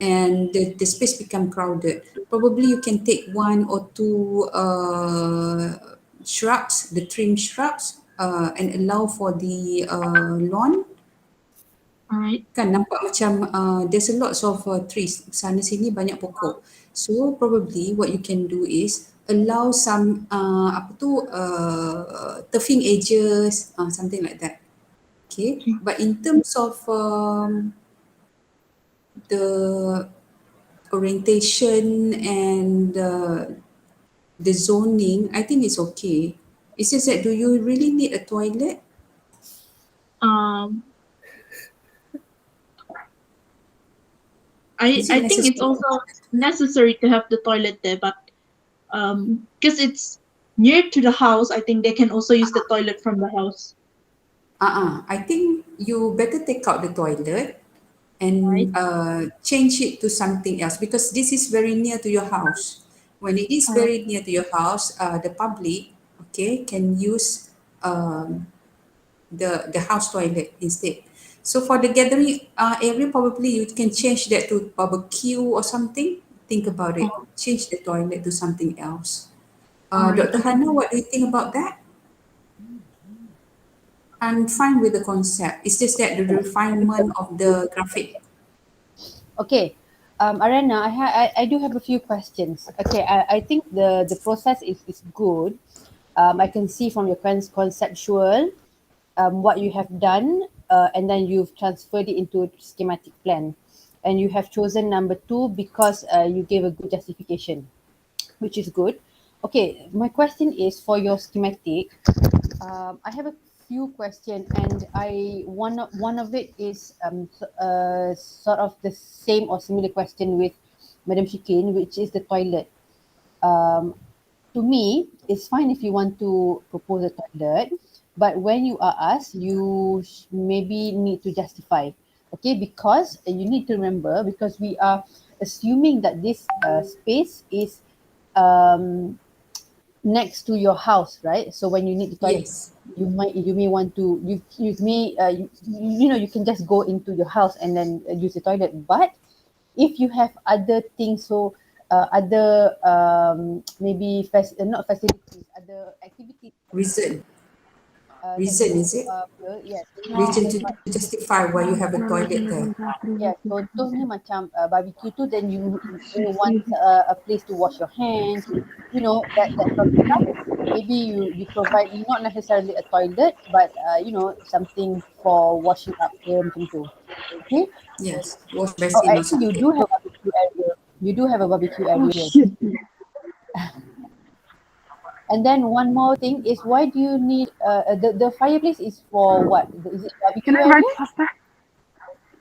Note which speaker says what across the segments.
Speaker 1: and the space become crowded. Probably you can take one or two shrubs, the trim shrubs, and allow for the lawn.
Speaker 2: All right.
Speaker 1: Kan nampak macam there's a lots of trees sana sini banyak pokok. So probably what you can do is allow some apa tu turfing edges, something like that. Okay,
Speaker 2: Okay.
Speaker 1: but in terms of the orientation and the zoning, I think it's okay. It's just that do you really need a toilet?
Speaker 2: Um,
Speaker 1: Is it
Speaker 2: I think it's
Speaker 1: necessary?
Speaker 2: also necessary to have the toilet there, but because it's near to the house, I think they can also use the toilet from the house.
Speaker 1: I think you better take out the toilet
Speaker 2: Right.
Speaker 1: and change it to something else because this is very near to your house. When it is
Speaker 2: All right.
Speaker 1: very near to your house, the public, okay, can use the house toilet instead. So for the gathering area, probably you can change that to barbecue or something. Think about it.
Speaker 2: Oh,
Speaker 1: Change the toilet to something else.
Speaker 2: all right.
Speaker 1: Dr.
Speaker 2: Okay.
Speaker 1: Hannah, what do you think about that? I'm fine with the concept. It's just that the refinement of the graphic.
Speaker 3: Okay. Ariana, I do have a few questions. Okay, I think the process is good. I can see from your conceptual what you have done, and then you've transferred it into a schematic plan. And you have chosen number two because you gave a good justification, which is good. Okay, my question is for your schematic. I have a few questions, and one of it is sort of the same or similar question with Madam Shikin, which is the toilet. Um, to me, it's fine if you want to propose a toilet, but when you are asked, you maybe need to justify. Okay, because you need to remember, because we are assuming that this space is um, next to your house, right? So when you need the toilet,
Speaker 1: Yes.
Speaker 3: you may want to you may you know, you can just go into your house and then use the toilet. But if you have other things, so other maybe not facilities, other activities
Speaker 1: Reason.
Speaker 3: that you
Speaker 1: Reason, is it?
Speaker 3: yes,
Speaker 1: Reason to justify why you have a toilet there.
Speaker 3: ya, contohnya macam barbecue tu, then you want a place to wash your hands, you know, that sort of stuff. Maybe you provide not necessarily a toilet, but you know, something for washing up ke macam tu. Okay.
Speaker 1: Yes. Wash
Speaker 3: Oh,
Speaker 1: basin or
Speaker 3: actually, you
Speaker 1: something.
Speaker 3: do have a barbecue area. You do have a barbecue
Speaker 4: Oh
Speaker 3: area, yes.
Speaker 4: shit.
Speaker 3: And then one more thing is, why do you need the fireplace is for what? Is it
Speaker 4: Can
Speaker 3: barbecue
Speaker 4: I write
Speaker 3: area?
Speaker 4: faster?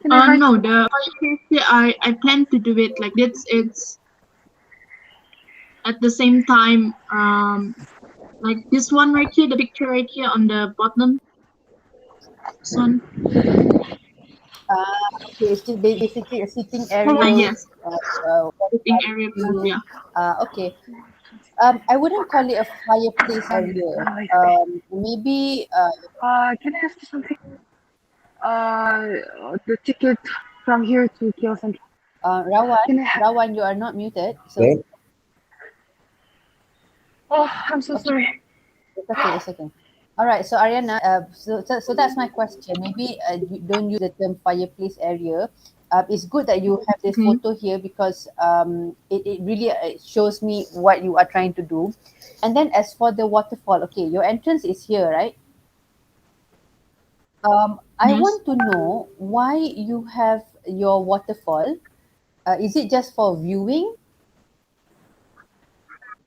Speaker 4: Can I write
Speaker 2: No,
Speaker 4: faster?
Speaker 2: the fireplace here, I plan to do it like this. It's at the same time, like this one right here, the picture right here on the bottom. This one.
Speaker 3: Okay, it's just basically a sitting
Speaker 4: Hold on.
Speaker 3: area with
Speaker 2: Yes, sitting area plus,
Speaker 3: barbecue.
Speaker 2: yeah.
Speaker 3: Okay. I wouldn't call it a fireplace area.
Speaker 4: I see.
Speaker 3: Maybe
Speaker 4: Can I ask you something? The ticket from here to Kiel Central. Can I
Speaker 3: Rawan, you are not muted, so
Speaker 5: Okay.
Speaker 4: Oh, I'm so
Speaker 3: okay,
Speaker 4: sorry.
Speaker 3: it's okay, it's okay. All right, so Ariana, so that's my question. Maybe you don't use the term fireplace area. It's good that you have this
Speaker 2: Okay.
Speaker 3: photo here because it really shows me what you are trying to do. And then as for the waterfall, okay, your entrance is here, right? I
Speaker 2: Yes.
Speaker 3: want to know why you have your waterfall. Is it just for viewing?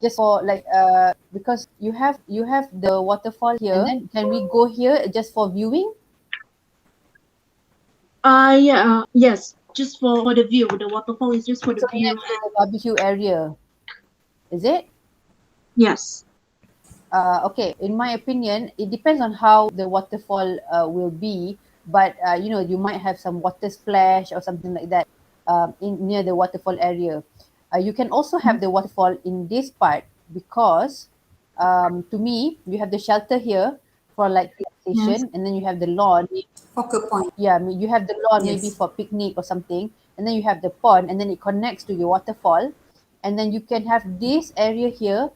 Speaker 3: Just for like because you have the waterfall here, and then can we go here just for viewing?
Speaker 2: Yeah. Yes. Just for the view. The waterfall is just for the
Speaker 3: So
Speaker 2: view.
Speaker 3: next to the barbecue area, is it?
Speaker 2: Yes.
Speaker 3: Okay, in my opinion, it depends on how the waterfall will be, but you know, you might have some water splash or something like that in near the waterfall area. You can also have the waterfall in this part because to me, you have the shelter here for like
Speaker 2: Yes.
Speaker 3: relaxation, and then you have the lawn.
Speaker 1: Focal point.
Speaker 3: Yeah, you have the lawn maybe
Speaker 1: Yes.
Speaker 3: for picnic or something, and and then you have the pond, and then it connects to your waterfall, and then you can have this area here,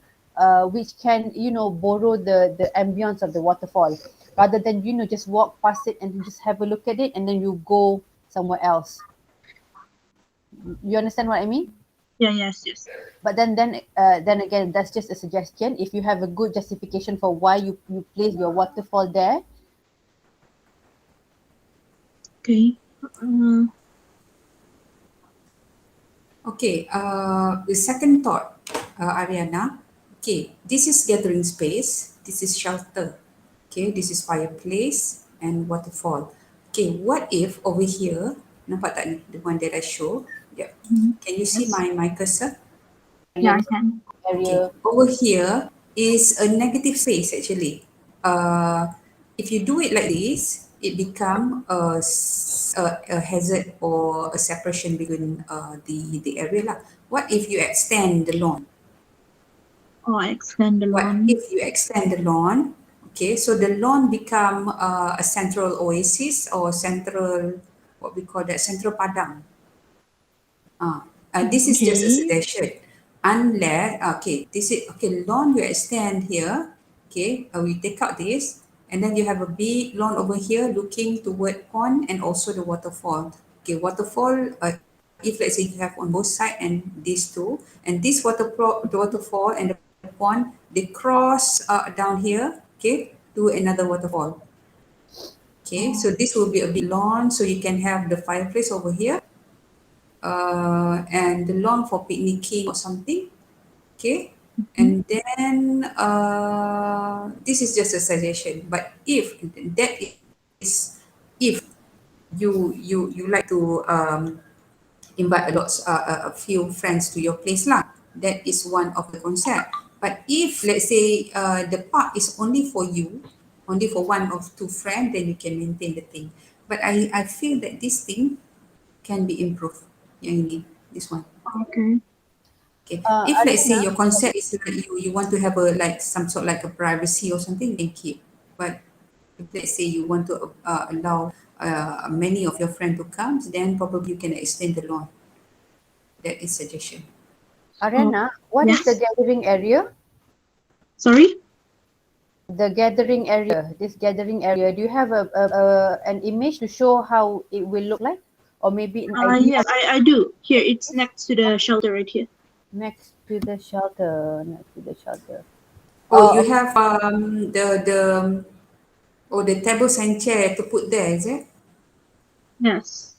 Speaker 3: which can, you know, borrow the ambience of the waterfall, rather than, you know, just walk past it and just have a look at it and then you go somewhere else. You understand what I mean?
Speaker 2: Yeah, yes.
Speaker 3: But then again, that's just a suggestion. If you have a good justification for why you place your waterfall there.
Speaker 2: Okay.
Speaker 1: Okay, the second thought, Ariana. Okay, this is gathering space. This is shelter. Okay, this is fireplace and waterfall. Okay, what if over here, nampak tak ni, the one that I show? Yep. Can you see
Speaker 2: Yes.
Speaker 1: my cursor?
Speaker 2: Yeah, I can.
Speaker 1: Okay,
Speaker 3: Area.
Speaker 1: over here is a negative space actually. If you do it like this, it become a hazard or a separation between the area lah. What if you extend the lawn?
Speaker 2: Oh, I extend the
Speaker 1: What
Speaker 2: lawn.
Speaker 1: if you extend the lawn? Okay, so the lawn become a central oasis or central, what we call that, central padang. This is just a
Speaker 2: Okay.
Speaker 1: suggestion. Unless, okay, this is, okay, lawn you extend here, okay, we take out this, and then you have a big lawn over here looking toward pond and also the waterfall. Okay, waterfall, if let's say you have on both sides and these two, and this the waterfall and the pond, they cross down here, okay, to another waterfall. Okay, so this will be a big lawn, so you can have the fireplace over here, and the lawn for picnicking or something. Okay, and then this is just a suggestion. But if that is, if you like to invite a few friends to your place lah, that is one of the concept. But if let's say the park is only for you, only for one or two friends, then you can maintain the thing. But I feel that this thing can be improved. Yang ini, this one.
Speaker 2: Okay.
Speaker 1: Okay. If let's say
Speaker 3: Arina,
Speaker 1: your concept is like you want to have a like some sort like a privacy or something, then keep. But if let's say you want to allow many of your friends to come, then probably you can extend the lawn. That is suggestion.
Speaker 3: Arena, what is the
Speaker 2: Yes.
Speaker 3: gathering area?
Speaker 2: Sorry?
Speaker 3: The gathering area, this gathering area, do you have an image to show how it will look like? Or maybe an idea
Speaker 2: Yes, I do. Here, it's next to the shelter right here.
Speaker 3: next to the shelter, next to the shelter.
Speaker 1: Oh, you
Speaker 3: Okay.
Speaker 1: have the tables and chair to put there, is it?
Speaker 2: Yes.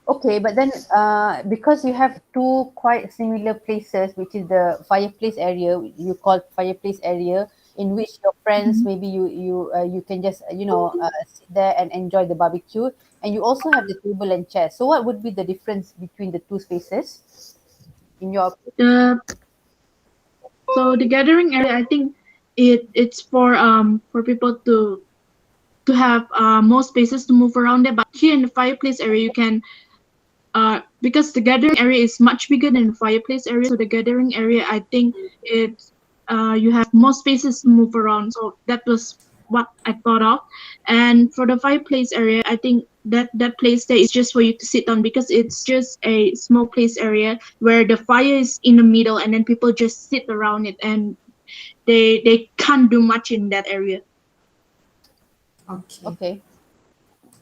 Speaker 3: Okay, but then because you have two quite similar places, which is the fireplace area, you call fireplace area, in which your friends maybe you can just sit there and enjoy the barbecue, and you also have the table and chair. So what would be the difference between the two spaces in your
Speaker 2: The So the gathering area, I think it's for people to have more spaces to move around there. But here in the fireplace area, you can because the gathering area is much bigger than the fireplace area. So the gathering area, I think it's you have more spaces to move around. So that was what I thought of. And for the fireplace area, I think that place there is just for you to sit on because it's just a small place area where the fire is in the middle and then people just sit around it and they can't do much in that area.
Speaker 1: Okay.
Speaker 3: okay?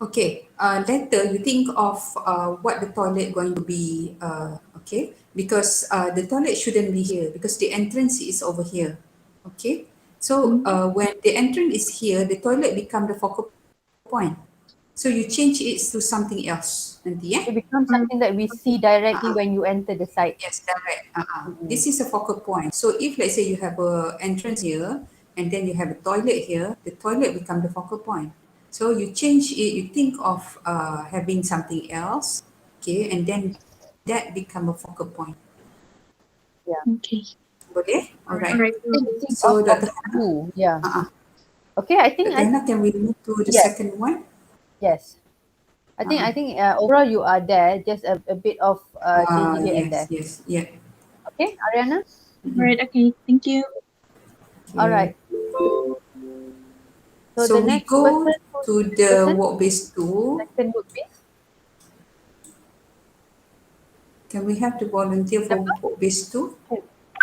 Speaker 1: Okay, later you think of what the toilet going to be, okay? Because the toilet shouldn't be here because the entrance is over here, okay? So when the entrance is here, the toilet become the focal point. So you change it to something else, nanti
Speaker 3: It becomes something that we see directly when you enter the site.
Speaker 1: Yes, direct. This is a focal point. So if let's say you have a entrance here and then you have a toilet here, the toilet become the focal point. So you change it, you think of having something else, okay, and then that become a focal point.
Speaker 2: Okay.
Speaker 1: Boleh? All
Speaker 2: All
Speaker 1: right.
Speaker 2: right.
Speaker 3: Think
Speaker 1: So
Speaker 3: of
Speaker 1: Dr.
Speaker 3: you, yeah.
Speaker 1: Uh-uh.
Speaker 3: Okay, I think
Speaker 1: Dr. Hannah, can we move to the
Speaker 3: Yes.
Speaker 1: second one?
Speaker 3: yes. I think overall you are there, just a bit of changing here and there.
Speaker 1: Yes, yeah.
Speaker 3: Okay, Ariana?
Speaker 2: All right. Okay. Thank you.
Speaker 3: All
Speaker 1: Okay.
Speaker 3: right. So
Speaker 1: So
Speaker 3: the
Speaker 1: we
Speaker 3: next
Speaker 1: go
Speaker 3: person who
Speaker 1: to the work base 2.
Speaker 3: Second work base.
Speaker 1: Can we have the volunteer for work base 2?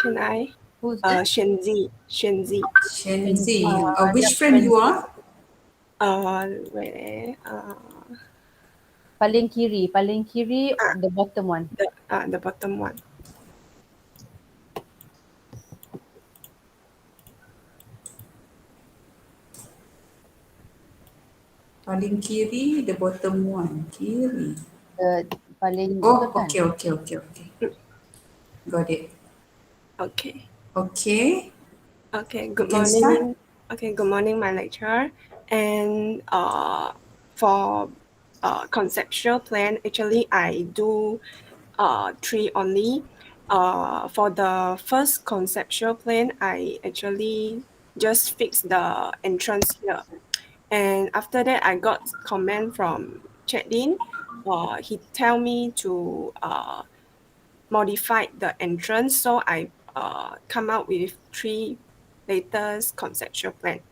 Speaker 5: Can I?
Speaker 3: Who's that?
Speaker 5: Shenzi.
Speaker 1: Shenzi. Which
Speaker 3: Yep,
Speaker 1: frame you are?
Speaker 5: Where?
Speaker 3: Paling kiri, the bottom one.
Speaker 5: The bottom one.
Speaker 1: Paling kiri, the bottom one. Kiri.
Speaker 3: Paling
Speaker 1: Oh,
Speaker 3: betul kan?
Speaker 1: okay. Got it.
Speaker 5: Okay.
Speaker 1: Okay.
Speaker 5: Okay.
Speaker 1: You
Speaker 5: Good
Speaker 1: can start.
Speaker 5: morning. Okay. Good morning, my lecturer. And for conceptual plan, actually I do 3 only. For the first conceptual plan, I actually just fix the entrance here. And after that, I got comment from Chatlin. He tell me to modify the entrance, so I come out with 3 latest conceptual plan.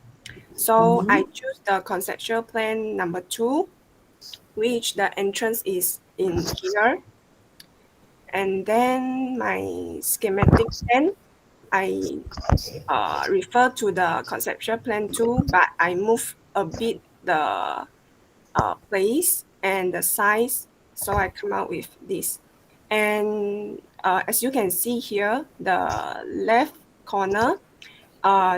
Speaker 5: So I choose the conceptual plan number 2, which the entrance is in here. And then my schematic plan, I refer to the conceptual plan 2, but I move a bit the place and the size, so I come out with this. And as you can see here, the left corner,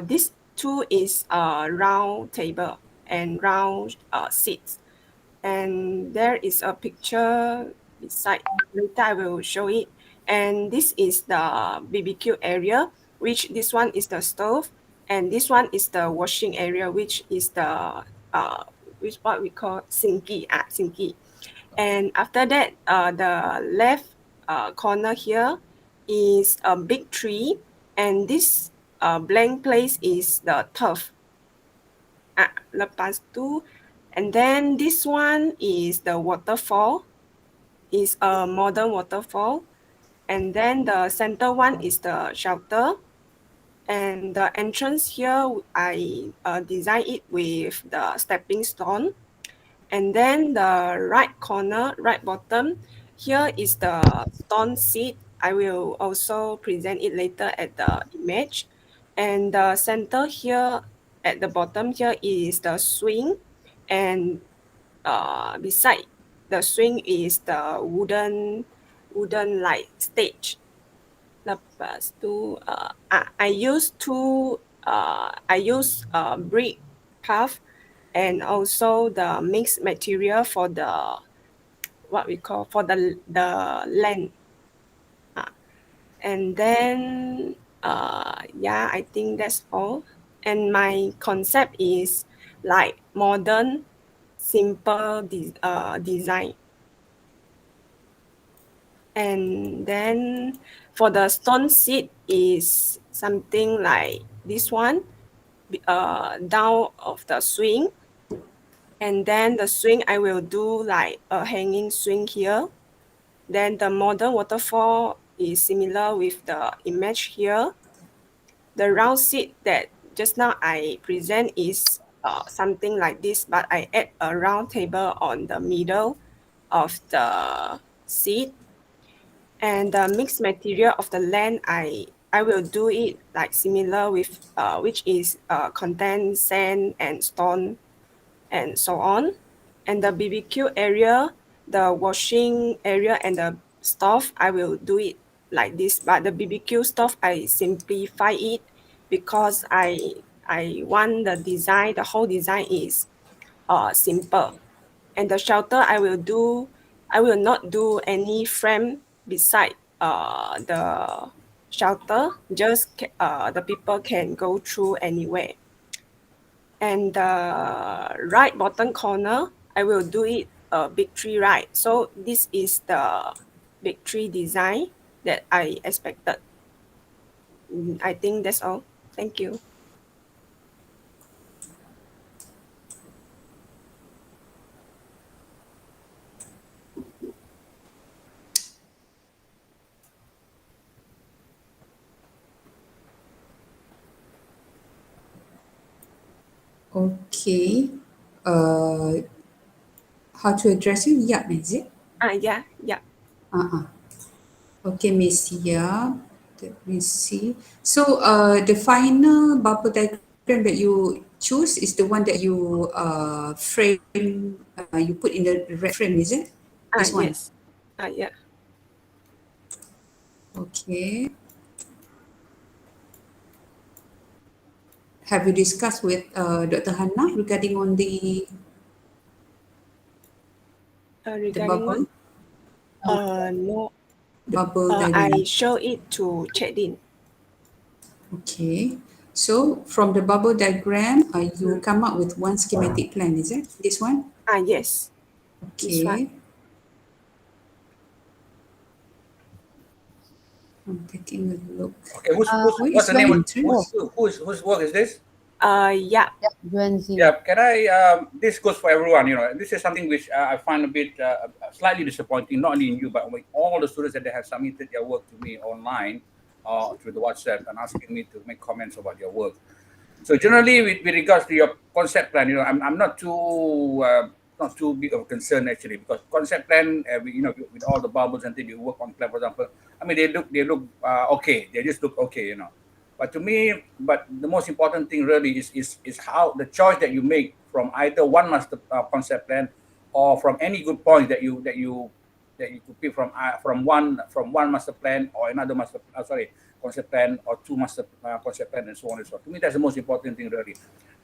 Speaker 5: this 2 is a round table and round seats. And there is a picture beside, later I will show it. And this is the BBQ area, which this one is the stove, and this one is the washing area, which is the which what we call sinky. And after that, the left corner here is a big tree, and this blank place is the turf. Lepas tu, and then this one is the waterfall, is a modern waterfall. And then the center one is the shelter. And the entrance here, I design it with the stepping stone. And then the right corner, right bottom, here is the stone seat. I will also present it later at the image. And the center here, at the bottom here, is the swing. And beside the swing is the wooden like stage. Lepas tu, I use brick path and also the mixed material for the what we call for the land. And then yeah, I think that's all. And my concept is like modern, simple design. And then for the stone seat is something like this one, down of the swing. And then the swing, I will do like a hanging swing here. Then the modern waterfall is similar with the image here. The round seat that just now I present is something like this, but I add a round table on the middle of the seat. And the mixed material of the land, I will do it like similar with which is contain sand and stone and so on. And the BBQ area, the washing area and the stove, I will do it like this. But the BBQ stove, I simplify it because I want the design, the whole design is simple. And the shelter, I will not do any frame beside the shelter, just the people can go through anywhere. And the right bottom corner, I will do it a big tree right. So this is the big tree design that I expected. I think that's all. Thank you.
Speaker 1: Okay. how to address you? Yap, is it?
Speaker 5: Yeah.
Speaker 1: Uh-uh. Okay, Miss Yap. Let me see. So the final bubble diagram that you choose is the one that you frame, you put in the red frame, is it? This one.
Speaker 5: Yes. Yeah.
Speaker 1: Okay. Have you discussed with Dr. Hannah regarding on the
Speaker 5: Regarding what?
Speaker 1: bubble,
Speaker 5: No.
Speaker 1: the bubble
Speaker 5: I
Speaker 1: diagram?
Speaker 5: show it to Check-in.
Speaker 1: Okay. So from the bubble diagram, you come up with one schematic plan, is it? This one?
Speaker 5: Yes. This one.
Speaker 1: Okay. I'm taking a look.
Speaker 6: Okay,
Speaker 1: Where
Speaker 6: what's
Speaker 1: is
Speaker 6: the
Speaker 1: your
Speaker 6: name of
Speaker 1: entrance?
Speaker 6: whose work is this?
Speaker 5: Yeah.
Speaker 3: Yuan Zi.
Speaker 6: Yeah, can I? This goes for everyone. You know, this is something which I find a bit slightly disappointing, not only in you, but with all the students that they have submitted their work to me online or through the WhatsApp and asking me to make comments about their work. So generally, with regards to your concept plan, you know, I'm not too big of a concern actually, because concept plan, with all the bubbles until you work on plan, for example, I mean they look okay, they just look okay, you know. But to me, but the most important thing really is how the choice that you make from either one master concept plan or from any good points that you could pick from one master plan or another concept plan or two master concept plan and so on and so on. To me, that's the most important thing really.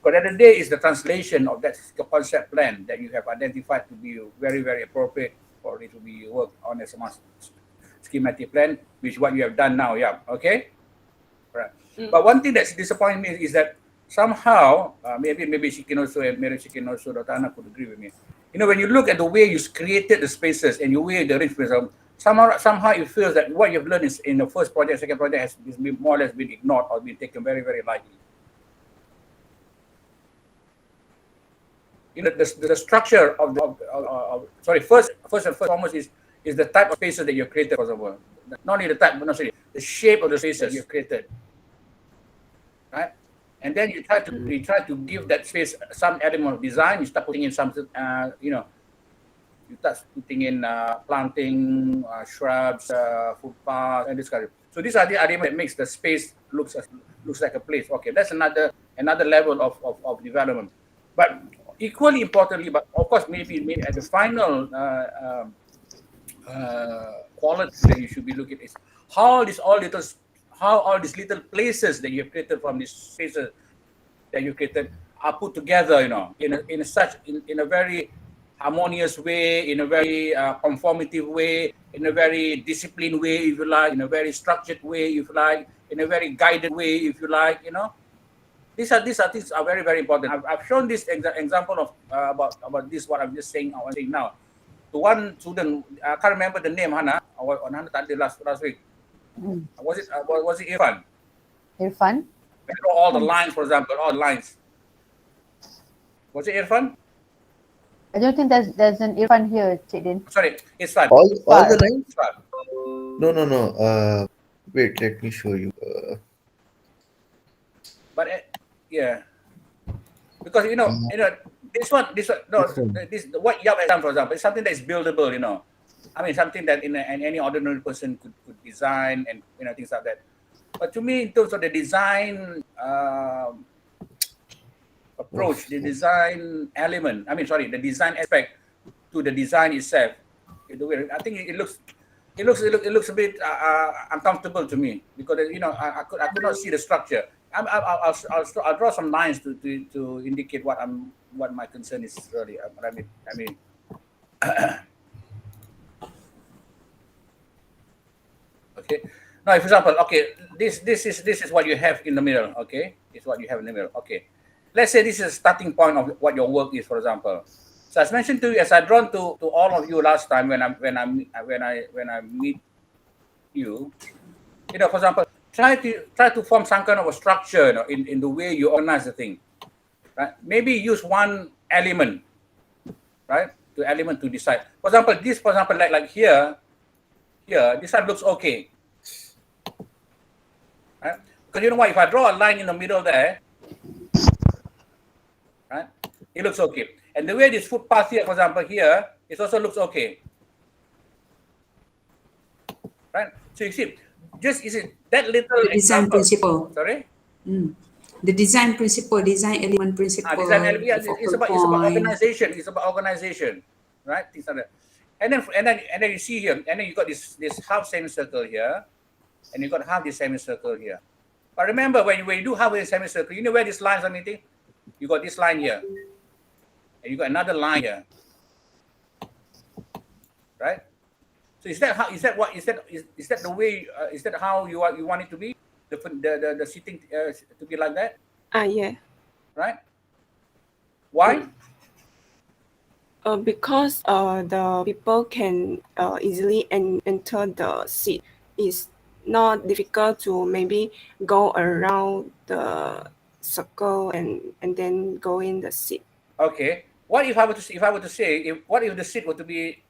Speaker 6: But at the end of the day, is the translation of that concept plan that you have identified to be very, very appropriate for it to be worked on as a master schematic plan, which what you have done now. Yeah. Okay. Right. But one thing that's disappointing me is that somehow, maybe she can also, Dr. Anna could agree with me. You know, when you look at the way you created the spaces and you way the arrangements, somehow it feels that what you've learned is in the first project, second project has been more or less been ignored or been taken very, very lightly. You know, the structure of first and foremost is the type of spaces that you've created, first of all. Not only the type, but the shape of the spaces that you've created. Right? And then you try to give that space some element of design. You start putting in some, you start putting in planting, shrubs, footpaths, and this kind of. So these are the elements that makes the space looks like a place. Okay, that's another level of development. But equally importantly, but of course maybe at the final quality that you should be looking at is how all these little places that you have created from these spaces that you created are put together, you know, in a very harmonious way, in a very conformative way, in a very disciplined way, if you like, in a very structured way, if you like, in a very guided way, if you like, you know. These things are very, very important. I've shown this example of about this what I'm just saying now. To one student, I can't remember the name, Hannah. Hannah last week. Was it Irfan?
Speaker 3: Irfan?
Speaker 6: All the lines, for example, all the lines. Was it Irfan?
Speaker 3: I don't think there's an Irfan here, Chidin.
Speaker 6: Sorry, it's fine.
Speaker 7: All the lines?
Speaker 6: It's fine.
Speaker 7: No. Wait, let me show you.
Speaker 6: But yeah, because this one, what Yap has done, for example, is something that is buildable. You know, I mean, something that any ordinary person could design and things like that. But to me, in terms of the design approach, the design element, the design aspect to the design itself, I think it looks a bit uncomfortable to me because I could not see the structure. I'll draw some lines to indicate what my concern is really. Okay. Now, for example, okay, this is what you have in the middle. Okay, it's what you have in the middle. Okay, let's say this is a starting point of what your work is, for example. So as mentioned to you, as I drawn to all of you last time when I meet you, for example, try to form some kind of a structure, in the way you organize the thing. Right? Maybe use one element, right, to decide. For example, like here, this side looks okay. Right? Because you know what, if I draw a line in the middle there, right, it looks okay. And the way this footpath here, for example, here, it also looks okay. Right? So you see, just is it that little
Speaker 1: The design
Speaker 6: example?
Speaker 1: principle.
Speaker 6: Sorry?
Speaker 1: The design principle, design element principle,
Speaker 6: Design element, yeah,
Speaker 1: the focal
Speaker 6: it's about
Speaker 1: point.
Speaker 6: organization. It's about organization, right? Things like that. And then you see here, and then you got this half semicircle here, and you got half this semicircle here. But remember, when you do half a semicircle, you know where these lines are meeting? You got this line here, and you got another line here, right? So is that the way? Is that how you want it to be? The seating to be like that,
Speaker 5: Yeah.
Speaker 6: right? Why?
Speaker 5: Because the people can easily enter the seat. It's not difficult to maybe go around the circle and then go in the seat.
Speaker 6: Okay. What if I were to say what if the seat were to be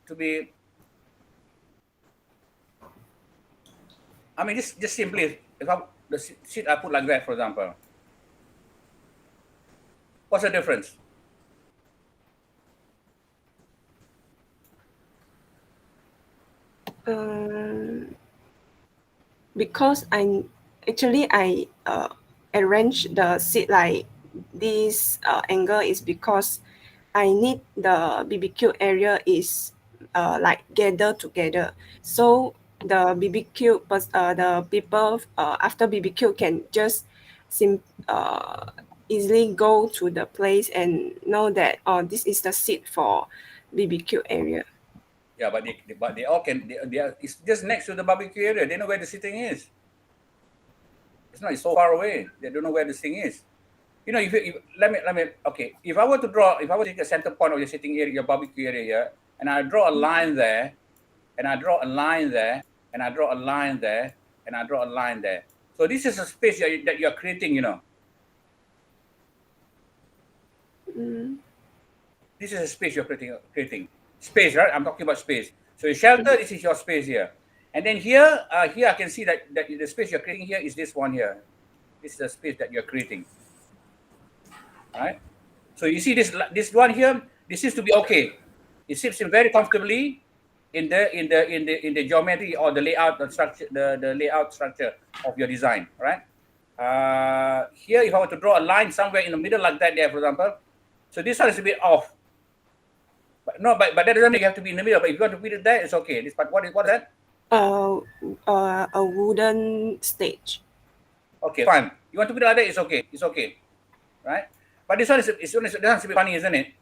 Speaker 6: I mean just simply if the seat I put like that, for example. What's the difference?
Speaker 5: Because I arrange the seat like this angle is because I need the BBQ area is like gathered together. So the the people after BBQ can just easily go to the place and know that this is the seat for BBQ area.
Speaker 6: Yeah, but they all can they are, it's just next to the barbecue area. They know where the seating is. It's not, it's so far away. They don't know where the thing is. You know, if let me okay. If I were to take a center point of your sitting area, your barbecue area here, and I draw a line there, and I draw a line there, and I draw a line there, and I draw a line there. So this is a space that you're creating, you know. This is a space you're creating. Space, right? I'm talking about space. So your shelter, this is your space here. And then here I can see that the space you're creating here is this one here. This is the space that you're creating. Right? So you see this one here, this seems to be okay. It sits in very comfortably in the geometry or the layout structure, the layout structure of your design, right? Here, if I were to draw a line somewhere in the middle like that there, for example, so this one is a bit off. But that doesn't mean you have to be in the middle. But if you want to put it there, it's okay. This part, what is that?
Speaker 5: A wooden stage.
Speaker 6: Okay, fine. You want to put it like that, it's okay. It's okay, right? But this one is a bit funny, isn't it?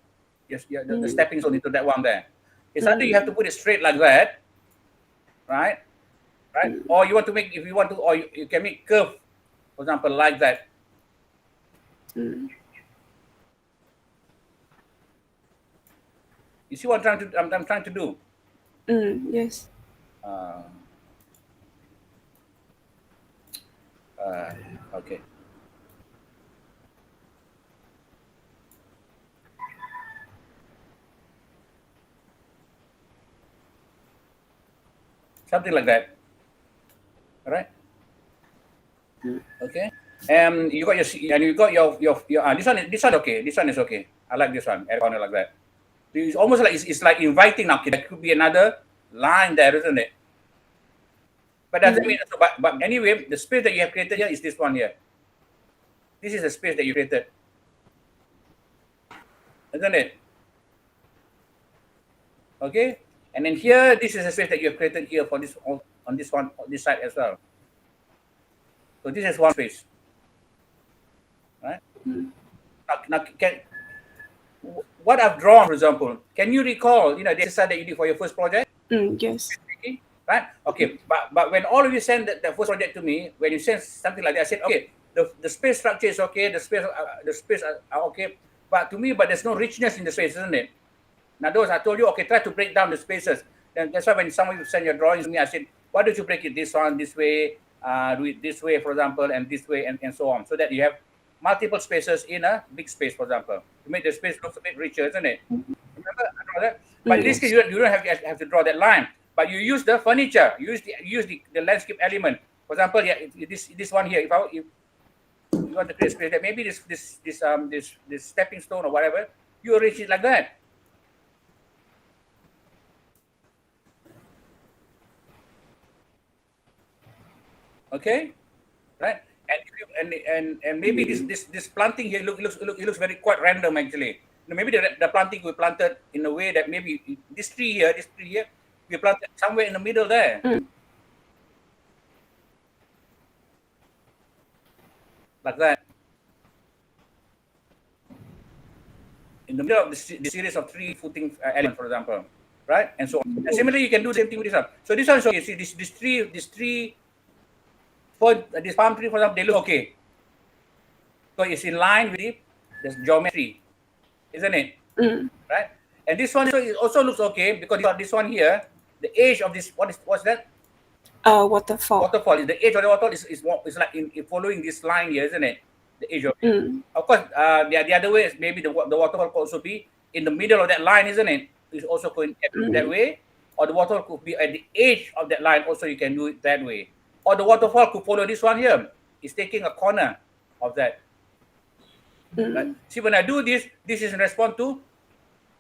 Speaker 6: Yes, yeah, the stepping stone into that one there. It's either you have to put it straight like that, right? Right? Or you want to make, if you want to, or you can make curve, for example, like that. You see what I'm trying to do?
Speaker 5: Yes.
Speaker 6: Okay. Something like that. All right. Okay. You got your this one okay. This one is okay. I like this one. Air corner like that. It's almost like it's like inviting now. Okay, there could be another line there, isn't it? But doesn't mean so. But anyway, the space that you have created here is this one here. This is the space that you created, isn't it? Okay. And then here, this is the space that you have created here for this on this side as well. So this is one space, right? Now what I've drawn, for example, can you recall, the exercise that you did for your first project?
Speaker 5: Yes.
Speaker 6: Right? Okay. But when all of you send the first project to me, when you send something like that, I said, okay, the space structure is okay, the space are okay, but there's no richness in the space, isn't it? Now those I told you, okay, try to break down the spaces. Then that's why when some of you send your drawings to me, I said, why don't you break it this way, do it this way, for example, and this way, and so on, so that you have multiple spaces in a big space, for example, to make the space look a bit richer, isn't it? Remember, I draw that. But in this case, you don't have to draw that line, but you use the furniture, you use the landscape element. For example, yeah, this one here. If you want to create space, that maybe this stepping stone or whatever, you arrange it like that. Okay, right? And maybe this planting here looks very quite random actually. Maybe the planting we planted in a way that maybe this tree here, we planted somewhere in the middle there. Like that. In the middle of the series of three footing elements, for example, right? And so on. And similarly, you can do the same thing with this one. So this one, so you see this tree, for this palm tree, for example, they look okay. So it's in line with the geometry, isn't it? Right? And this one also looks okay because this one here, the edge of this, what's that?
Speaker 5: Waterfall.
Speaker 6: Waterfall. The edge of the waterfall is like in following this line here, isn't it? The edge of it. Of course, the other way is maybe the waterfall could also be in the middle of that line, isn't it? It's also going that way. Or the waterfall could be at the edge of that line, also you can do it that way. Or the waterfall could follow this one here. It's taking a corner of that. Right? See, when I do this is in response to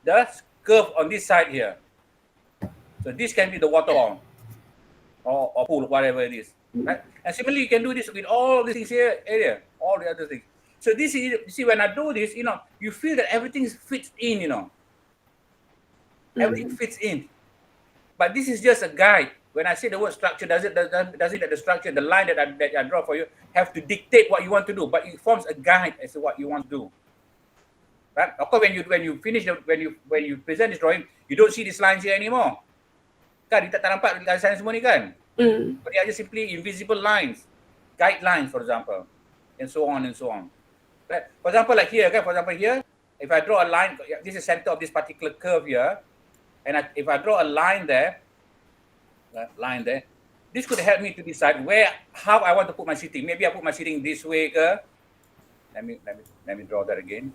Speaker 6: the curve on this side here. So this can be the waterfall or pool, whatever it is. Right? And similarly, you can do this with all these things here, all the other things. So this is, you see, when I do this, you feel that everything fits in, Everything fits in. But this is just a guide. When I say the word structure, does it that the structure, the line that I draw for you, have to dictate what you want to do? But it forms a guide as to what you want to do. Right? Of course, when you finish when you present this drawing, you don't see these lines here anymore. Kan, kita tak nampak garisan semua ni kan? But they are just simply invisible lines, guidelines, for example, and so on and so on. Right? For example, like here, okay? For example, here, if I draw a line, this is the center of this particular curve here, and if I draw a line there, this could help me to decide how I want to put my seating. Maybe I put my seating this way, ke? Let me draw that again.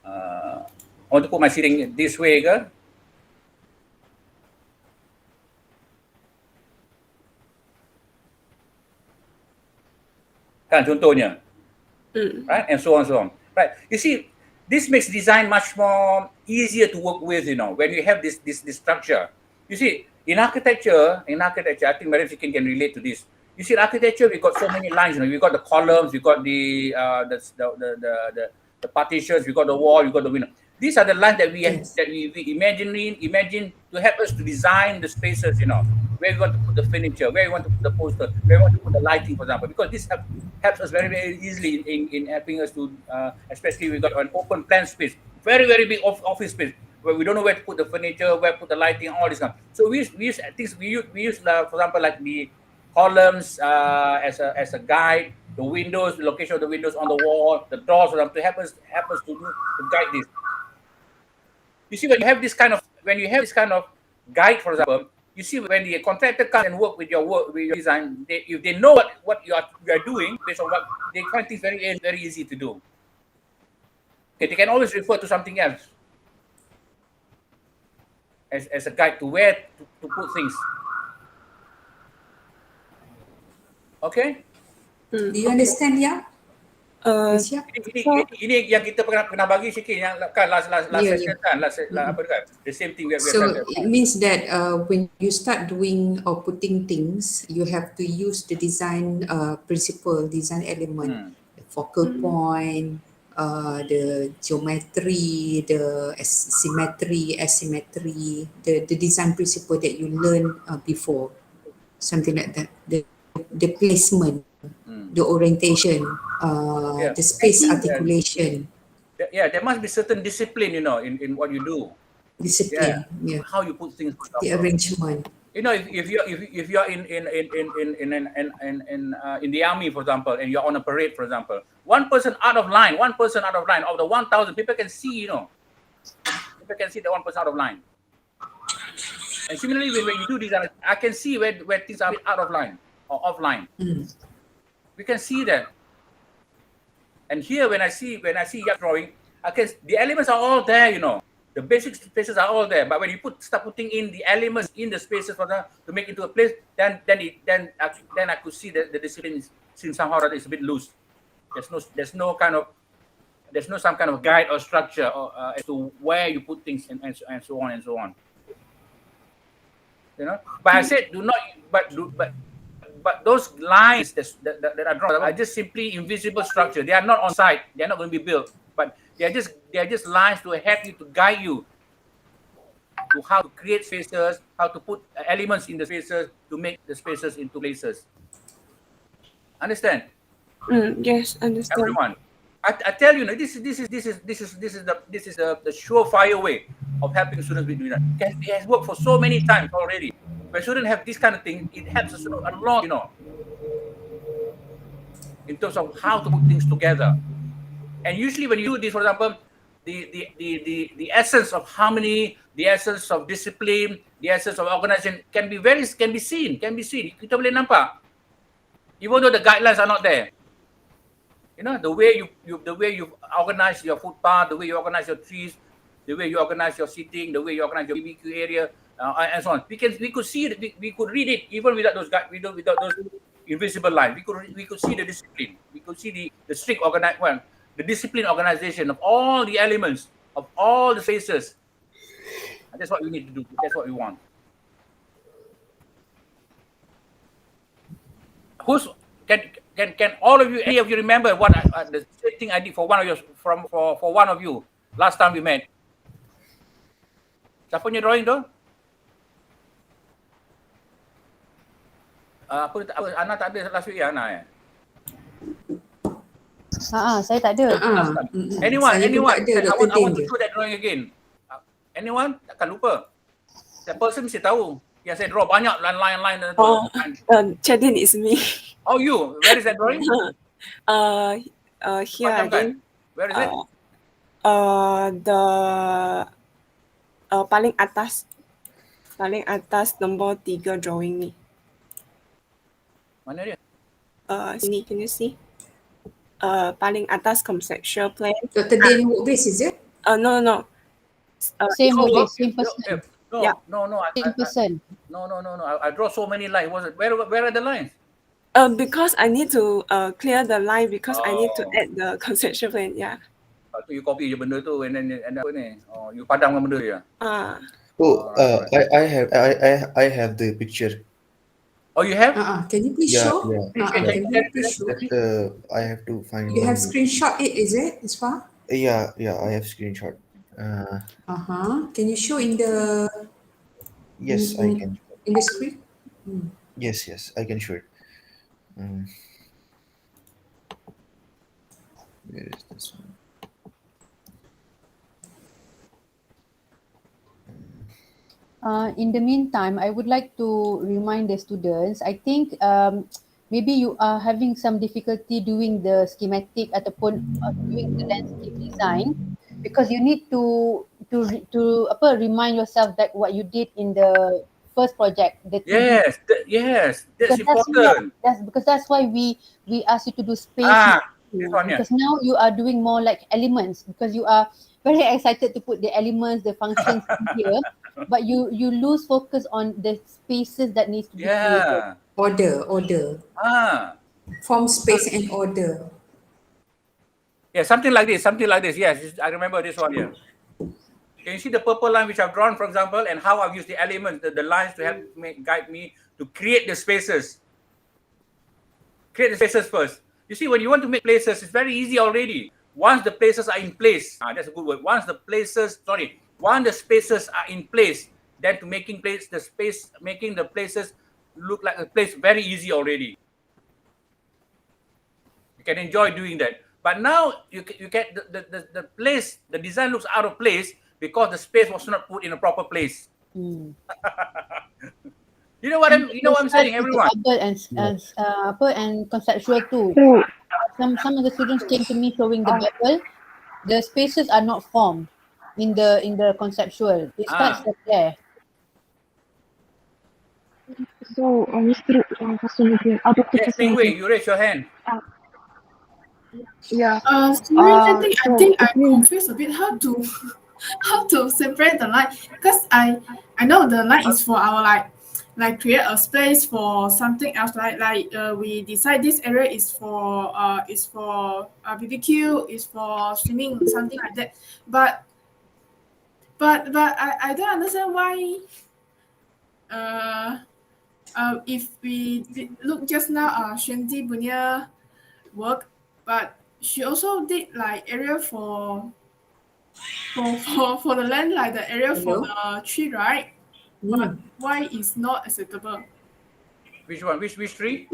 Speaker 6: I want to put my seating this way, ke? Kan contohnya, right? And so on, so on. Right? You see, this makes design much more easier to work with. When you have this structure. You see, in architecture, I think Madam Sikin can relate to this. You see, in architecture, we got so many lines. We got the columns, we got the partitions, we got the wall, we got the window. These are the lines that we imagine to help us to design the spaces. Where we want to put the furniture, where we want to put the poster, where we want to put the lighting, for example. Because this helps us very, very easily in helping us to, especially we got an open plan space, very, very big office space, where we don't know where to put the furniture, where to put the lighting, all this kind. So we use things. We use for example, like the columns as a guide, the windows, the location of the windows on the wall, the doors, for example, to help us to guide this. You see, when you have this kind of guide, for example, you see when the contractor comes and work with your design, if they know what you are doing based on what they find things very, very easy to do. Okay, they can always refer to something else as a guide to where to put things. Okay?
Speaker 1: Do you understand, ya?
Speaker 6: Ini yang kita pernah bagi sikit yang kan last session kan, apa kan, the same thing we have
Speaker 1: So
Speaker 6: done.
Speaker 1: it means that when you start doing or putting things, you have to use the design principle, design element, the focal point, the geometry, the symmetry, asymmetry, the design principle that you learned before, something like that. The placement, the orientation, the space articulation.
Speaker 6: There must be certain discipline, in what you do.
Speaker 1: Discipline,
Speaker 6: How you put things.
Speaker 1: The arrangement.
Speaker 6: If you're in the army, for example, and you're on a parade, for example, one person out of line of the 1,000 people can see, people can see the one person out of line. And similarly, when you do design, I can see where things are out of line or offline. We can see that. And here, when I see your drawing, the elements are all there, The basic spaces are all there. But when you start putting in the elements in the spaces for that to make it into a place, then I could see that the discipline seems somehow that it's a bit loose. There's no kind of there's no some kind of guide or structure as to where you put things and so on and so on. You know, but I said do not. But those lines that are drawn are just simply invisible structure. They are not on site. They are not going to be built. But they are just lines to help you, to guide you to how to create spaces, how to put elements in the spaces, to make the spaces into places. Understand?
Speaker 5: Yes, understand.
Speaker 6: Everyone, I tell you, this is the surefire way of helping students with doing that. It has worked for so many times already. When students have this kind of thing, it helps us a lot, you know, in terms of how to put things together. And usually, when you do this, for example, the essence of harmony, the essence of discipline, the essence of organization can be seen. Kita boleh nampak, even though the guidelines are not there. You know, the way you organize your footpath, the way you organize your trees, the way you organize your seating, the way you organize your BBQ area, and so on. We could see it. We could read it even without those without those invisible lines. We could see the discipline. We could see the strict the discipline organization of all the elements of all the spaces. And that's what we need to do. That's what we want. Can all of you, any of you, remember what the same thing I did for one of you for one of you last time we met? Siapa punya drawing tu? Ana tak ada last week ya, Ana?
Speaker 3: Saya tak ada.
Speaker 6: Anyone?
Speaker 1: Saya pun tak ada,
Speaker 6: I want
Speaker 1: Dr.
Speaker 6: to show that drawing again. Anyone? Takkan lupa. That person mesti tahu. Yang saya draw banyak line dan
Speaker 5: Chadin is me.
Speaker 6: Oh, you? Where is that drawing?
Speaker 5: Here again.
Speaker 6: Where is it?
Speaker 5: The paling atas nombor 3 drawing ni.
Speaker 6: Mana dia?
Speaker 5: Sini, can you see? Paling atas conceptual plan.
Speaker 1: Dr. Din work base, is it?
Speaker 5: No.
Speaker 3: Same person.
Speaker 6: No.
Speaker 3: Same person.
Speaker 6: No. I draw so many lines. Where are the lines?
Speaker 5: Because I need to clear the line because I need to add the conceptual plan. Yeah.
Speaker 6: So you copy je benda tu and apa ni? You padamkan benda dia.
Speaker 7: I have the picture.
Speaker 6: Oh, you have?
Speaker 1: Can you please show?
Speaker 6: Can you please show?
Speaker 7: I have to find.
Speaker 1: You have screenshot it, is it, Isfa?
Speaker 7: Yeah, I have screenshot.
Speaker 1: Can you show in the?
Speaker 7: Yes, I can.
Speaker 1: In the screen?
Speaker 7: Yes, I can show it. Where is this one?
Speaker 3: In the meantime, I would like to remind the students, I think maybe you are having some difficulty doing the schematic ataupun doing the landscape design because you need to remind yourself that what you did in the first project.
Speaker 6: Yes, that's important.
Speaker 3: That's why we ask you to do space. Because now you are doing more like elements because you are very excited to put the elements, the functions in here, but you lose focus on the spaces that needs to be created.
Speaker 1: Order. Form, space and order.
Speaker 6: Yeah, something like this. Yes, I remember this one here. Can you see the purple line which I've drawn, for example, and how I've used the elements, the lines to help guide me to create the spaces. Create the spaces first. You see, when you want to make places, it's very easy already. Once the places are in place, that's a good word. Once the spaces are in place, then to making the places look like a place very easy already. You can enjoy doing that. But now you get the place, the design looks out of place because the space was not put in a proper place. You know what I'm saying, everyone?
Speaker 3: And conceptual too. Some of the students came to me showing the bubble. The spaces are not formed in the conceptual. It starts there.
Speaker 4: So, Mr. Fasunuddin,
Speaker 6: Yes, Tingwei, you raise your hand.
Speaker 4: Yeah.
Speaker 8: Sorry, I think I'm confused a bit how to separate the line because I know the line is for our like create a space for something else, right? Like we decide this area is for BBQ, is for swimming, something like that. But I don't understand why if we look just now Shanti punya work, but she also did like area for the land, like the area for
Speaker 1: Hello?
Speaker 8: the tree, right? But
Speaker 1: Hmm.
Speaker 8: why is not acceptable?
Speaker 6: Which one? Which tree?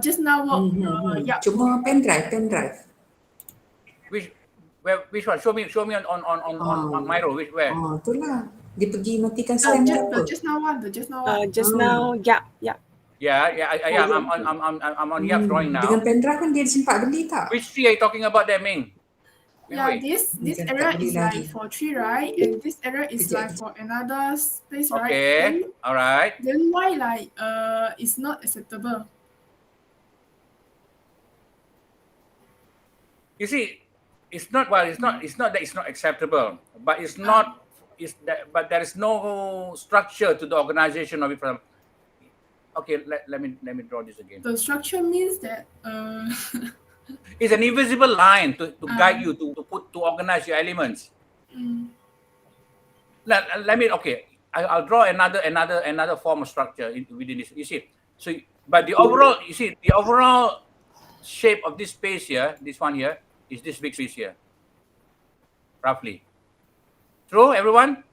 Speaker 8: Just now work yeah.
Speaker 1: Cuma pen drive.
Speaker 6: Which one? Show me on my row. Where?
Speaker 1: Itulah. Dia pergi matikan stem ke apa?
Speaker 8: The just now one.
Speaker 5: Just now, yeah.
Speaker 6: Yeah. I'm on Yap's drawing now.
Speaker 1: Dengan pen drive kan dia sempat beli tak?
Speaker 6: Which tree are you talking about there, Ming?
Speaker 8: Yeah,
Speaker 6: Wait.
Speaker 8: this
Speaker 1: Bukan,
Speaker 8: area
Speaker 1: tak boleh
Speaker 8: is
Speaker 1: lagi.
Speaker 8: like for tree, right? And this area is
Speaker 1: Kejap,
Speaker 8: like for another space, right?
Speaker 6: Okay. All right.
Speaker 8: Then why like it's not acceptable?
Speaker 6: You see, it's not that it's not acceptable, but it's not. But there is no structure to the organization of it. Okay, let me draw this again.
Speaker 8: The structure means that
Speaker 6: It's an invisible line to guide you to organize your elements. Let me I'll draw another form of structure within this. You see, so but the overall shape of this space here, this one here, is this big space here, roughly. True, everyone?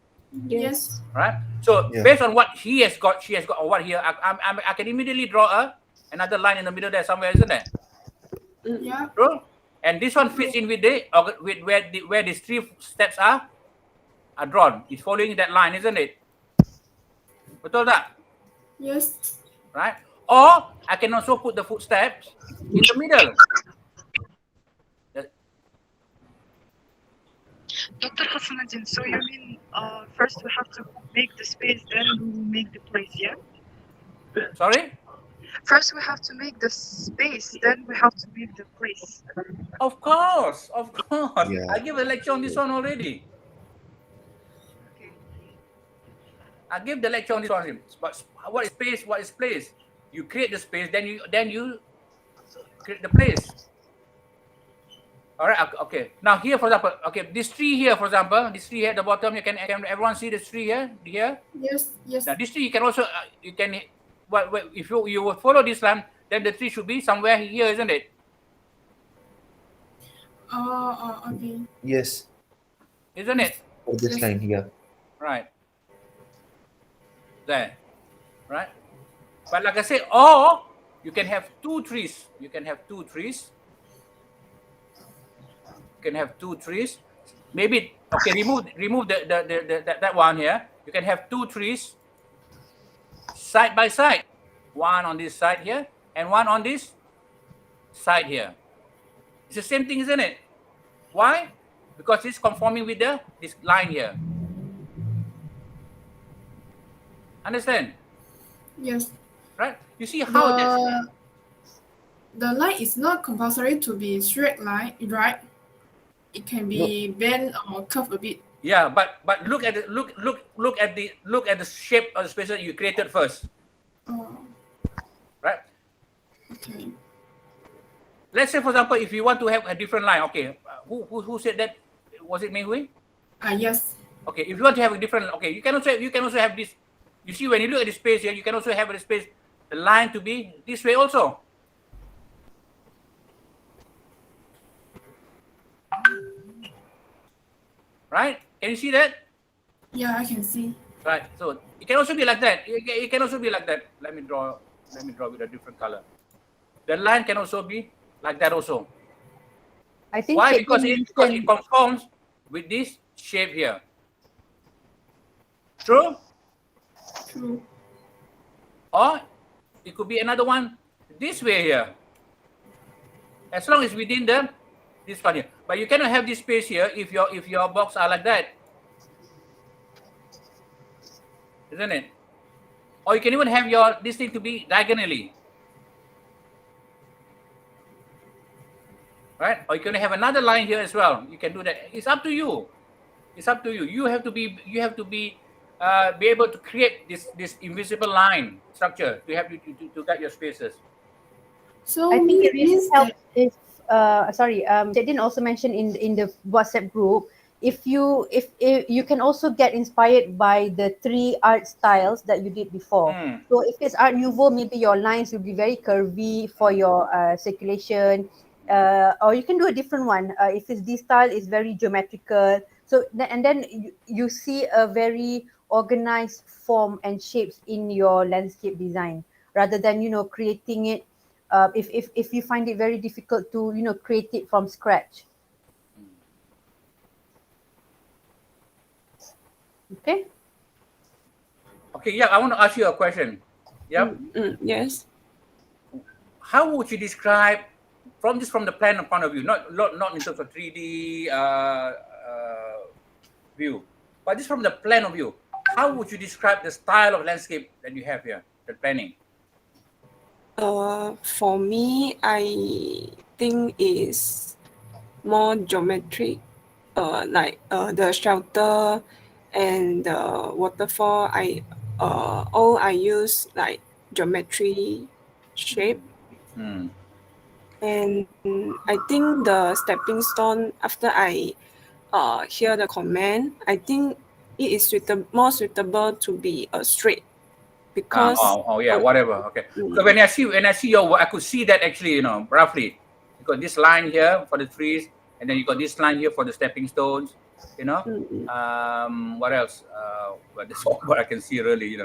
Speaker 8: yes.
Speaker 6: Right. So
Speaker 7: Yeah.
Speaker 6: based on what she has got, or what here, I can immediately draw another line in the middle there somewhere, isn't it?
Speaker 8: Yeah.
Speaker 6: True. And this one fits in with where these three steps are drawn. It's following that line, isn't it? Betul tak?
Speaker 8: Yes.
Speaker 6: Right. Or I can also put the footsteps in the middle.
Speaker 9: Dr. Hassanuddin, so you mean first we have to make the space, then we will make the place, yeah?
Speaker 6: Sorry?
Speaker 9: First we have to make the space, then we have to make the place.
Speaker 6: Of course.
Speaker 7: Yeah.
Speaker 6: I give a lecture on this one already.
Speaker 9: Okay.
Speaker 6: I give the lecture on this one. But what is space? What is place? You create the space, then you create the place. All right. Okay. Now here, for example, this tree here, for example, this tree here at the bottom, can everyone see this tree here? Here.
Speaker 8: Yes.
Speaker 6: Now this tree, you can also if you would follow this line, then the tree should be somewhere here, isn't it?
Speaker 8: Okay.
Speaker 7: Yes.
Speaker 6: Isn't it?
Speaker 7: For this
Speaker 8: Yes.
Speaker 7: line here.
Speaker 6: Right. There. Right. But like I said, or you can have two trees. You can have two trees. Maybe remove that one here. You can have two trees side by side. One on this side here and one on this side here. It's the same thing, isn't it? Why? Because it's conforming with this line here. Understand?
Speaker 8: Yes.
Speaker 6: Right? You see how
Speaker 8: The line is not compulsory to be straight line, right? It can be bent or curved a bit.
Speaker 6: yeah, but look at the shape of the space that you created first.
Speaker 8: Oh,
Speaker 6: Right?
Speaker 8: okay.
Speaker 6: Let's say, for example, if you want to have a different line, okay, who said that? Was it Mei Hui?
Speaker 8: Yes.
Speaker 6: Okay, if you want to have a different, okay, you can also have this. You see, when you look at the space here, you can also have the space, the line to be this way also. Right? Can you see that?
Speaker 8: Yeah, I can see.
Speaker 6: Right. So it can also be like that. It can also be like that. Let me draw with a different color. The line can also be like that also.
Speaker 3: I think
Speaker 6: Why?
Speaker 3: Cik
Speaker 6: Because
Speaker 3: Lim
Speaker 6: it
Speaker 3: mentioned-
Speaker 6: conforms with this shape here. True?
Speaker 8: True.
Speaker 6: Or it could be another one this way here. As long as within this one here. But you cannot have this space here if your box are like that. Isn't it? Or you can even have this thing to be diagonally. Right? Or you can have another line here as well. You can do that. It's up to you. You have to be be able to create this invisible line structure to help you to guide your spaces.
Speaker 8: So
Speaker 3: I think it really
Speaker 8: means
Speaker 3: helps
Speaker 8: that
Speaker 3: if Jadin also mentioned in the WhatsApp group, if you can also get inspired by the three art styles that you did before.
Speaker 6: Hmm.
Speaker 3: So if it's Art Nouveau, maybe your lines will be very curvy for your circulation. Or you can do a different one. If it's this style, it's very geometrical. So and then you see a very organized form and shapes in your landscape design rather than creating it. If you find it very difficult to create it from scratch. Okay.
Speaker 6: Okay, yeah, I want to ask you a question. Yep.
Speaker 5: Yes.
Speaker 6: How would you describe from the plan point of view, not in terms of 3D view, but just from the plan of view? How would you describe the style of landscape that you have here, the planning?
Speaker 5: For me, I think is more geometric. Like the shelter and the waterfall. I use like geometry shape.
Speaker 6: Hmm.
Speaker 5: And I think the stepping stone, after I hear the comment, I think it is more suitable to be a straight because
Speaker 6: Yeah, whatever. Okay. So when I see your work, I could see that actually, roughly. You got this line here for the trees, and then you got this line here for the stepping stones. What else? Well, that's all what I can see really.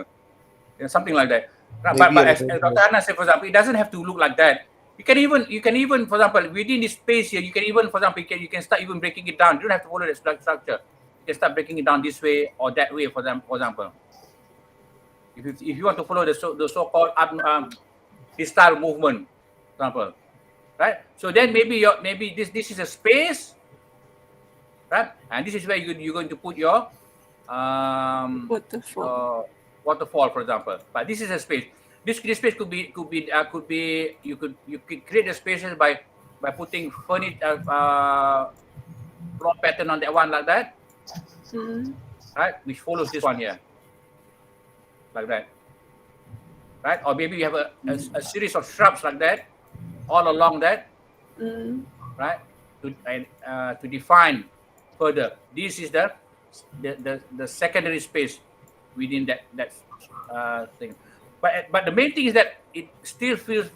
Speaker 6: Something like that. But
Speaker 7: Maybe a
Speaker 6: as
Speaker 7: little
Speaker 6: Dr.
Speaker 7: more.
Speaker 6: Anna said, for example, it doesn't have to look like that. You can even, for example, within this space here, you can even, for example, you can start even breaking it down. You don't have to follow the structure. You can start breaking it down this way or that way, for example. If you want to follow the so-called this style movement, for example, right? So then maybe this is a space, right? And this is where you're going to put your
Speaker 5: waterfall.
Speaker 6: Waterfall, for example. But this is a space. This space could be you could create the spaces by putting furniture floor pattern on that one like that, right? Which follows this one here, like that, right? Or maybe you have a series of shrubs like that, all along that, right? To define further. This is the secondary space within that thing. But the main thing is that it still feels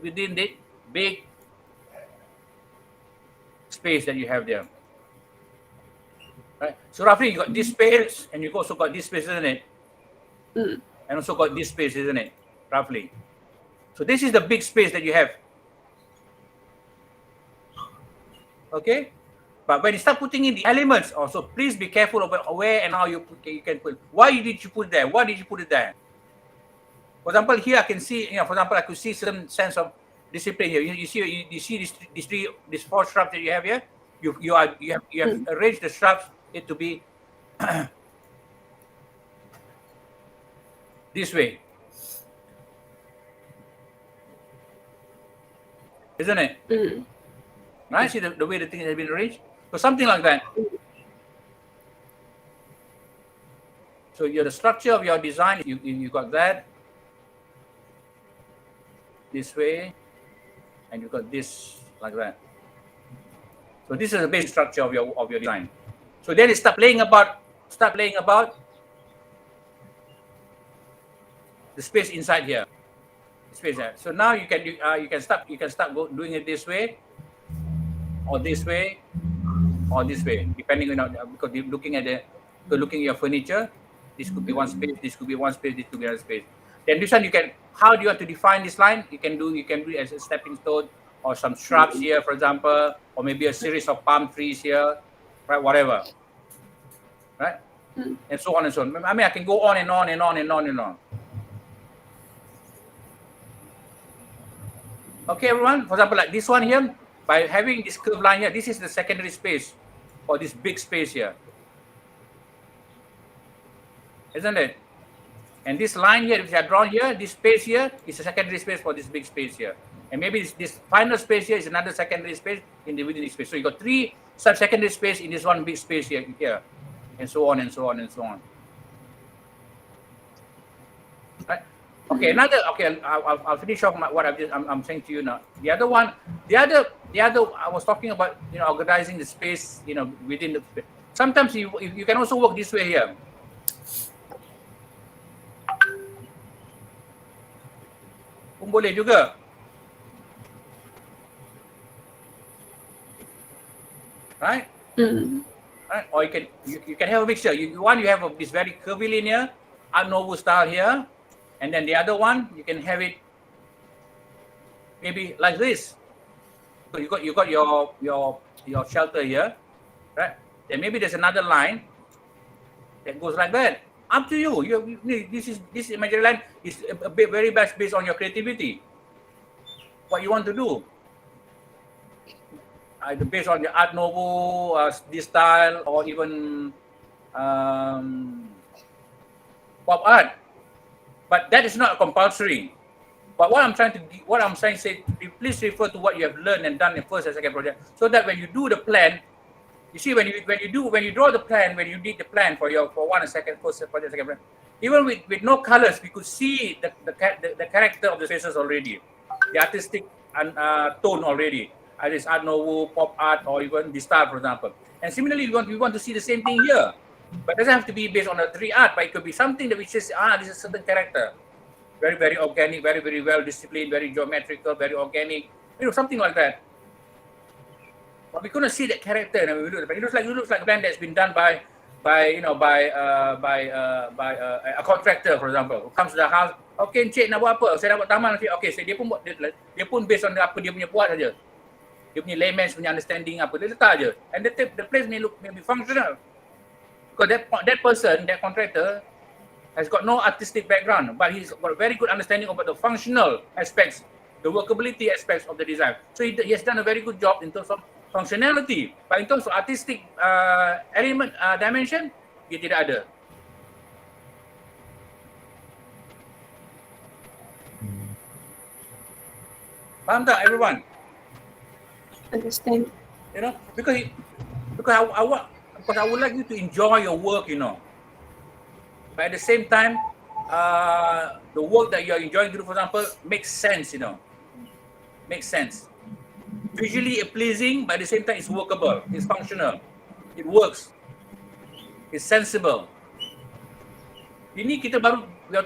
Speaker 6: within the big space that you have there. Right? So roughly you got this space and you also got this space, isn't it? And also got this space, isn't it? Roughly. So this is the big space that you have. Okay? But when you start putting in the elements also, please be careful about where and how you can put. Why did you put there? Why did you put it there? For example, here I can see, for example, I could see certain sense of discipline here. You see these four shrubs that you have here. You have arranged the shrubs it to be this way, isn't it? Right? See the way the thing has been arranged. So something like that. So the structure of your design, you got that this way, and you got this like that. So this is the basic structure of your design. So then start playing about the space inside here. Space there. So now you can start doing it this way, or this way, or this way, depending on because you're looking at your furniture. This could be one space. This could be one space. This could be another space. Then this one how do you want to define this line? You can do it as a stepping stone or some shrubs here, for example, or maybe a series of palm trees here, right? Whatever, right? And so on and so on. I mean, I can go on and on and on and on and on. Okay, everyone. For example, like this one here, by having this curved line here, this is the secondary space or this big space here, isn't it? And this line here, which I drawn here, this space here is a secondary space for this big space here. And maybe this final space here is another secondary space within this space. So you got three sub-secondary space in this one big space here, and so on and so on and so on. Right? Okay, I'll finish off what I'm saying to you now. The other, I was talking about, organizing the space, within the space. Sometimes you can also work this way here. Pun boleh juga. Right? Right? Or you can have a mixture. You have this very curvilinear Art Nouveau style here, and then the other one you can have it maybe like this. So you got your shelter here, right? Then maybe there's another line that goes like that. Up to you. This imaginary line is a bit very best based on your creativity. What you want to do. Either based on your Art Nouveau, this style, or even pop art. But that is not compulsory. But what I'm trying to say, please refer to what you have learned and done in first and second project, so that when you do the plan, you see, when you draw the plan, when you did the plan for one and second, first project, second project, even with no colors, we could see the character of the spaces already, the artistic tone already. Either it's Art Nouveau, pop art, or even the style, for example. And similarly, we want to see the same thing here, but it doesn't have to be based on a 3 art, but it could be something that we says, this is a certain character, very, very organic, very, very well disciplined, very geometrical, very organic, something like that. But we couldn't see that character. And we look, it looks like a plan that's been done by a contractor, for example, who comes to the house. Okay, Encik nak buat apa? Saya nak buat taman. Okay, so dia pun based on apa dia punya buat saja. Dia punya layman's punya understanding apa, dia letak aja. And the place may be functional. Because that person, that contractor, has got no artistic background, but he's got a very good understanding about the functional aspects, the workability aspects of the design. So he has done a very good job in terms of functionality, but in terms of artistic element, dimension, dia tidak ada. Faham tak, everyone?
Speaker 5: Understand.
Speaker 6: Because I would like you to enjoy your work, But at the same time, the work that you're enjoying to do, for example, makes sense, Makes sense. Visually pleasing, but at the same time, it's workable, it's functional, it works, it's sensible. Ini kita baru, we're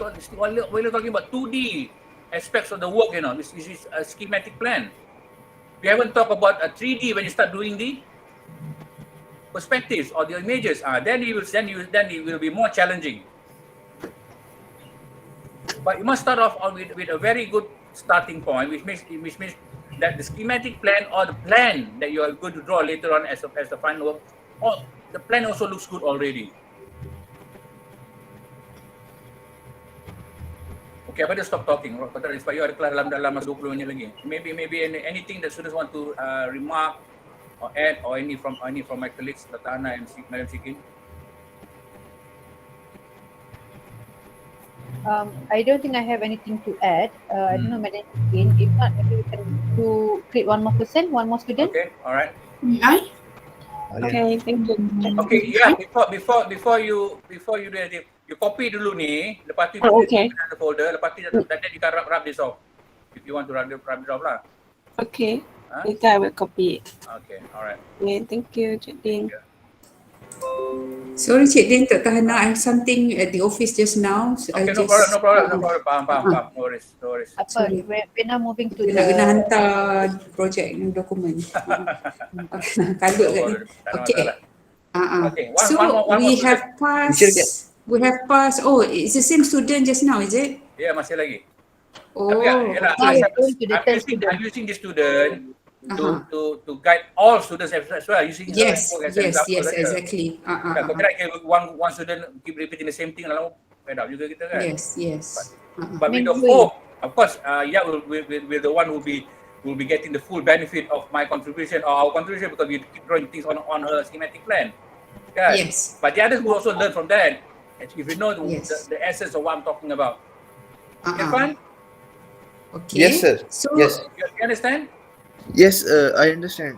Speaker 6: talking about 2D aspects of the work, This is a schematic plan. We haven't talked about a 3D when you start doing the perspectives or the images. Then it will be more challenging. But you must start off with a very good starting point, which means that the schematic plan or the plan that you are going to draw later on as the final work, or the plan also looks good already. Okay, I better stop talking. Sebab you ada kelas dalam 20 minit lagi. Maybe anything that students want to remark or add, or any from my colleagues, Dr. Hana and Madam Sikin.
Speaker 3: I don't think I have anything to add. I don't know, Madam Sikin. If not, maybe we can create one more person, one more student.
Speaker 6: Okay, all right.
Speaker 8: I?
Speaker 5: Okay, thank you.
Speaker 6: Okay, yeah. Before you do anything, you copy dulu ni. Lepas tu
Speaker 5: okay.
Speaker 6: The folder. Lepas tu you can rub this off. If you want to rub it off lah.
Speaker 5: Okay. Later I will copy it.
Speaker 6: Okay, all right.
Speaker 5: Okay, thank you, Cik Din.
Speaker 1: Sorry, Cik Din, Dr. Hana, I have something at the office just now. So
Speaker 6: Okay, no problem. Faham. No worries.
Speaker 3: Apa? We're now moving to
Speaker 1: Nak kena hantar projek dokumen. Kalut kat ni. Okay.
Speaker 6: Okay,
Speaker 1: So we have passed. Oh, it's the same student just now, is it?
Speaker 6: Yeah, masih lagi.
Speaker 1: Oh,
Speaker 6: I'm using this student to guide all students as well. Using
Speaker 1: yes, exactly.
Speaker 6: Kalau tidak, one student keep repeating the same thing, lalu fed up juga kita kan.
Speaker 1: Yes.
Speaker 6: But with the hope, of course, will the one who will be getting the full benefit of my contribution or our contribution, because we keep drawing things on her schematic plan. Kan? Yes. But the others will also learn from that. If you know the essence of what I'm talking about. Okay, fine?
Speaker 7: Okay. Yes, sir.
Speaker 1: So,
Speaker 7: yes.
Speaker 6: You understand?
Speaker 7: Yes, I understand.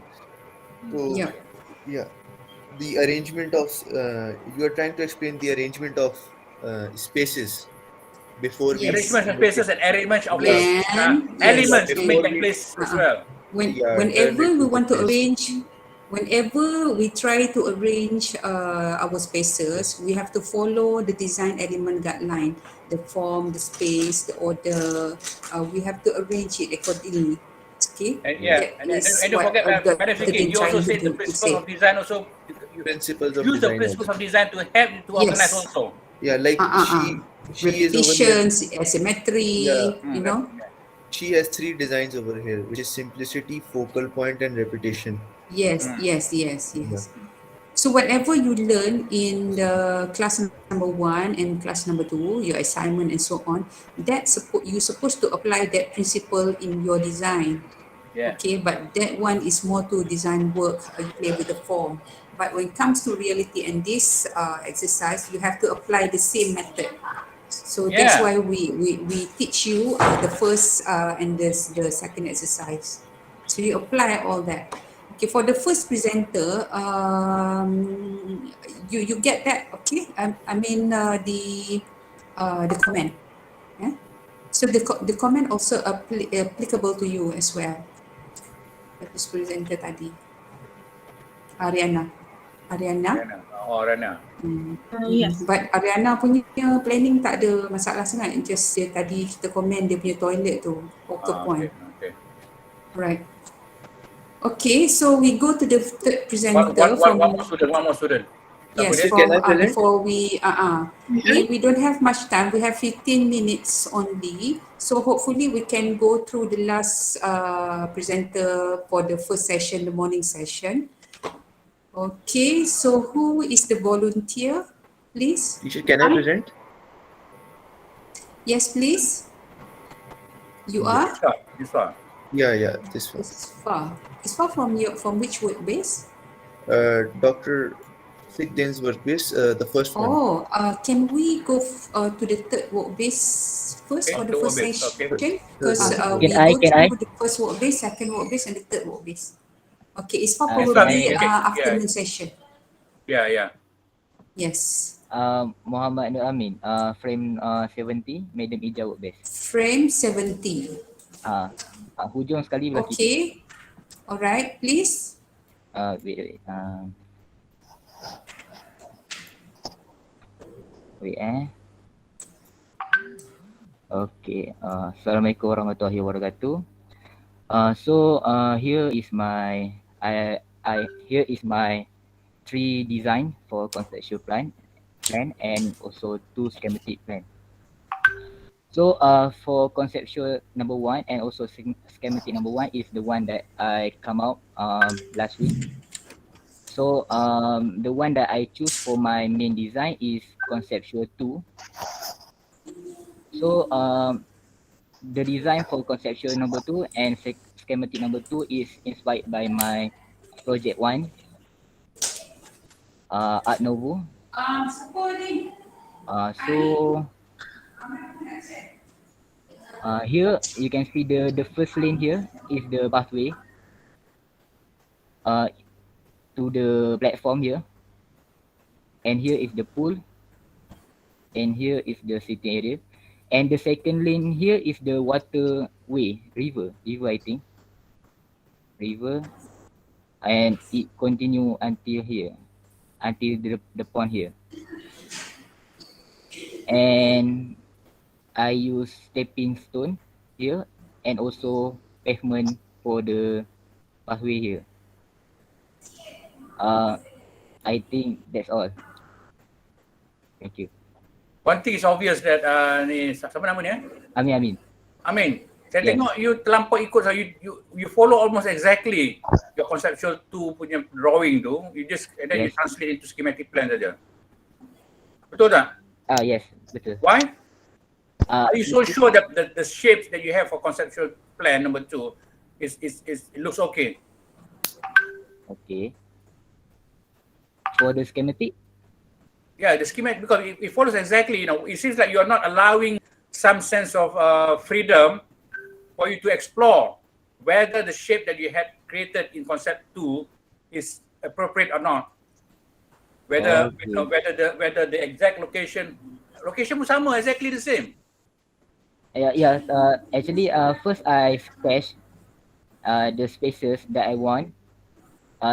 Speaker 7: So,
Speaker 1: yeah.
Speaker 7: The arrangement of, you are trying to explain the arrangement of spaces before we
Speaker 1: Yes.
Speaker 6: Arrangement of
Speaker 7: make
Speaker 6: spaces
Speaker 7: it.
Speaker 6: and arrangement of
Speaker 7: Yeah.
Speaker 6: these
Speaker 1: Then,
Speaker 6: elements
Speaker 1: yes,
Speaker 6: to make
Speaker 7: Before
Speaker 6: that
Speaker 1: then
Speaker 7: we
Speaker 6: place as
Speaker 1: uh-uh.
Speaker 6: well.
Speaker 7: turn
Speaker 1: Whenever
Speaker 7: it
Speaker 1: we
Speaker 7: into
Speaker 1: want to
Speaker 7: this.
Speaker 1: arrange, whenever we try to arrange our spaces, we have to follow the design element guideline, the form, the space, the order. We have to arrange it accordingly. Okay,
Speaker 6: And yeah,
Speaker 1: that
Speaker 6: and
Speaker 1: is
Speaker 6: don't
Speaker 1: what
Speaker 6: forget, Madam
Speaker 1: Dr.
Speaker 6: Vicky,
Speaker 1: Din
Speaker 6: you also
Speaker 1: trying
Speaker 6: said the
Speaker 1: to
Speaker 6: principles
Speaker 1: say.
Speaker 6: of design also. You
Speaker 7: Principles of
Speaker 6: use the
Speaker 7: design
Speaker 6: principles
Speaker 7: also.
Speaker 6: of design to help you to organize
Speaker 1: Yes.
Speaker 6: also.
Speaker 7: Yeah, like she is over here.
Speaker 1: Repetitions,
Speaker 7: Yeah,
Speaker 1: asymmetry, you know.
Speaker 7: she has three designs over here, which is simplicity, focal point, and repetition.
Speaker 1: Yes,
Speaker 6: Mm.
Speaker 1: yes, yes,
Speaker 7: Yeah.
Speaker 1: yes. So whatever you learn in the class number 1 and class number 2, your assignment and so on, you're supposed to apply that principle in your design.
Speaker 6: Yeah.
Speaker 1: Okay, but that one is more to design work, you play with the form. But when it comes to reality and this exercise, you have to apply the same method. So that's
Speaker 6: Yeah.
Speaker 1: why we teach you the first and the second exercise. So you apply all that. Okay, for the first presenter, you get that, okay? I mean the comment. Yeah? So the comment also applicable to you as well. The first presenter tadi, Ariana. Ariana.
Speaker 6: Rena. Oh, Rena.
Speaker 2: Yes.
Speaker 1: But Ariana punya planning tak ada masalah sangat. Just dia tadi kita komen dia punya toilet tu. Focal point.
Speaker 6: Okay. Okay.
Speaker 1: Right. Okay, so we go to the third
Speaker 6: One,
Speaker 1: presenter
Speaker 6: one, one,
Speaker 1: from,
Speaker 6: one more student. One more student. Siapa
Speaker 1: yes,
Speaker 6: dia?
Speaker 7: Teacher, can
Speaker 1: from
Speaker 7: I present?
Speaker 1: before we don't have much time. We have 15 minutes only. So hopefully we can go through the last presenter for the first session, the morning session. Okay, so who is the volunteer, please?
Speaker 7: Teacher, can I present?
Speaker 1: Yes, please. You
Speaker 7: Yeah.
Speaker 1: are?
Speaker 6: This one.
Speaker 7: Yeah, this one.
Speaker 1: It's far. It's far from which work base?
Speaker 7: Dr. Sigden's workplace, the first one.
Speaker 1: Oh, can we go to the third work base first
Speaker 6: Okay.
Speaker 1: or the
Speaker 6: The
Speaker 1: first
Speaker 6: orbit. Okay.
Speaker 1: session?
Speaker 7: Third
Speaker 1: Because
Speaker 7: one.
Speaker 1: we
Speaker 10: Can
Speaker 1: go
Speaker 10: I?
Speaker 1: through the first work base, second work base, and the third work base. Okay, it's for
Speaker 6: This one.
Speaker 1: probably
Speaker 6: Okay. Yeah.
Speaker 1: afternoon session.
Speaker 6: Yeah.
Speaker 1: Yes.
Speaker 10: Muhammad Nur Amin, frame 70, Madam Ija work base.
Speaker 1: Frame 70.
Speaker 10: Hujung sekali belah kiri.
Speaker 1: Okay. Alright, please.
Speaker 10: Wait. Okay. Assalamualaikum warahmatullahi wabarakatuh. Here is my here is my 3 design for conceptual plan and also 2 schematic plan. So for conceptual number 1 and also schematic number 1 is the one that I come out last week. So the one that I choose for my main design is conceptual 2. So the design for conceptual number 2 and schematic number 2 is inspired by my project 1, Art Nouveau. Here you can see the first lane here is the pathway to the platform here, and here is the pool, and here is the sitting area, and the second lane here is the waterway, river I think, and it continue until here, until the pond here. And I use stepping stone here and also pavement for the pathway here. I think that's all. Thank you.
Speaker 6: One thing is obvious that ni siapa nama ni?
Speaker 10: Amin.
Speaker 6: Saya
Speaker 10: Yes.
Speaker 6: tengok you terlampau ikut, you follow almost exactly your conceptual 2 punya drawing tu. You just and then you
Speaker 10: Yes.
Speaker 6: translate into schematic plan saja. Betul tak?
Speaker 10: Yes, betul.
Speaker 6: Why? Are you so
Speaker 10: It-
Speaker 6: sure that the shapes that you have for conceptual plan number 2 is it looks okay?
Speaker 10: Okay. For the schematic?
Speaker 6: Yeah, the schematic, because it follows exactly, it seems like you're not allowing some sense of freedom for you to explore whether the shape that you had created in concept 2 is appropriate or not. Whether
Speaker 10: Okay.
Speaker 6: whether the exact location pun sama, exactly the same.
Speaker 10: Actually, first I sketch the spaces that I want.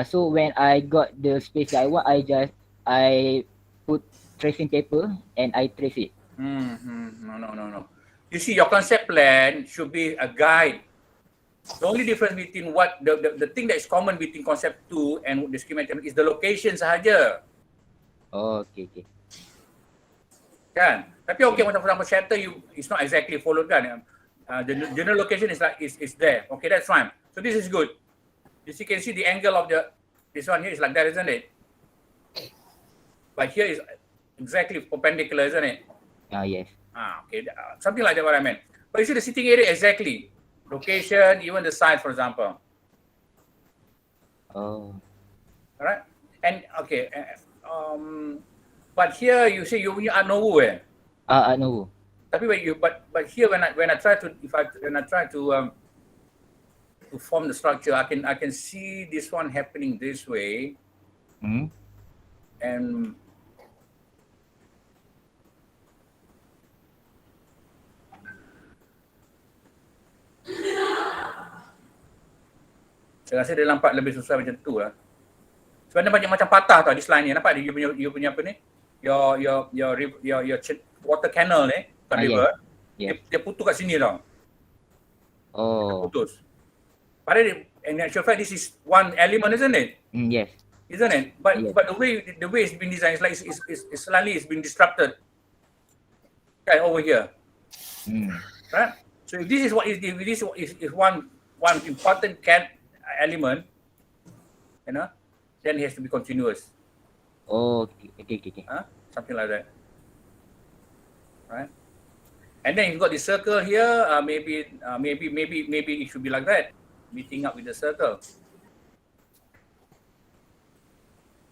Speaker 10: So when I got the space that I want, I put tracing paper and I trace it.
Speaker 6: No. You see, your concept plan should be a guide. The only difference between what the thing that is common between concept 2 and the schematic is the location sahaja.
Speaker 10: Oh, okay.
Speaker 6: Kan? Tapi okay, macam for example shelter it's not exactly followed kan. The general location is there. Okay, that's fine. So this is good. You can see the angle of this one here is like that, isn't it? But here is exactly perpendicular, isn't it?
Speaker 10: Yes.
Speaker 6: Okay, something like that what I meant. But you see the sitting area exactly. Location, even the size, for example.
Speaker 10: Oh.
Speaker 6: Alright? And okay, but here you see you are nowhere.
Speaker 10: No.
Speaker 6: Tapi but here when I try to form the structure, I can see this one happening this way. And saya rasa dia nampak lebih susah macam tu lah. Sebenarnya banyak macam patah tau di line ni. Nampak dia you punya apa ni? Your water canal ni, bukan river.
Speaker 10: Yes.
Speaker 6: Dia putus kat sini tau.
Speaker 10: Oh.
Speaker 6: Putus. Padahal in actual fact this is one element, isn't it?
Speaker 10: Yes.
Speaker 6: Isn't it? But
Speaker 10: Yes.
Speaker 6: but the way it's been designed is like it's slightly it's been disrupted. Okay, over here. Right? So if this is one important element, you know, then it has to be continuous.
Speaker 10: Oh, okay.
Speaker 6: Something like that. Right? And then you've got the circle here. Maybe it should be like that, meeting up with the circle.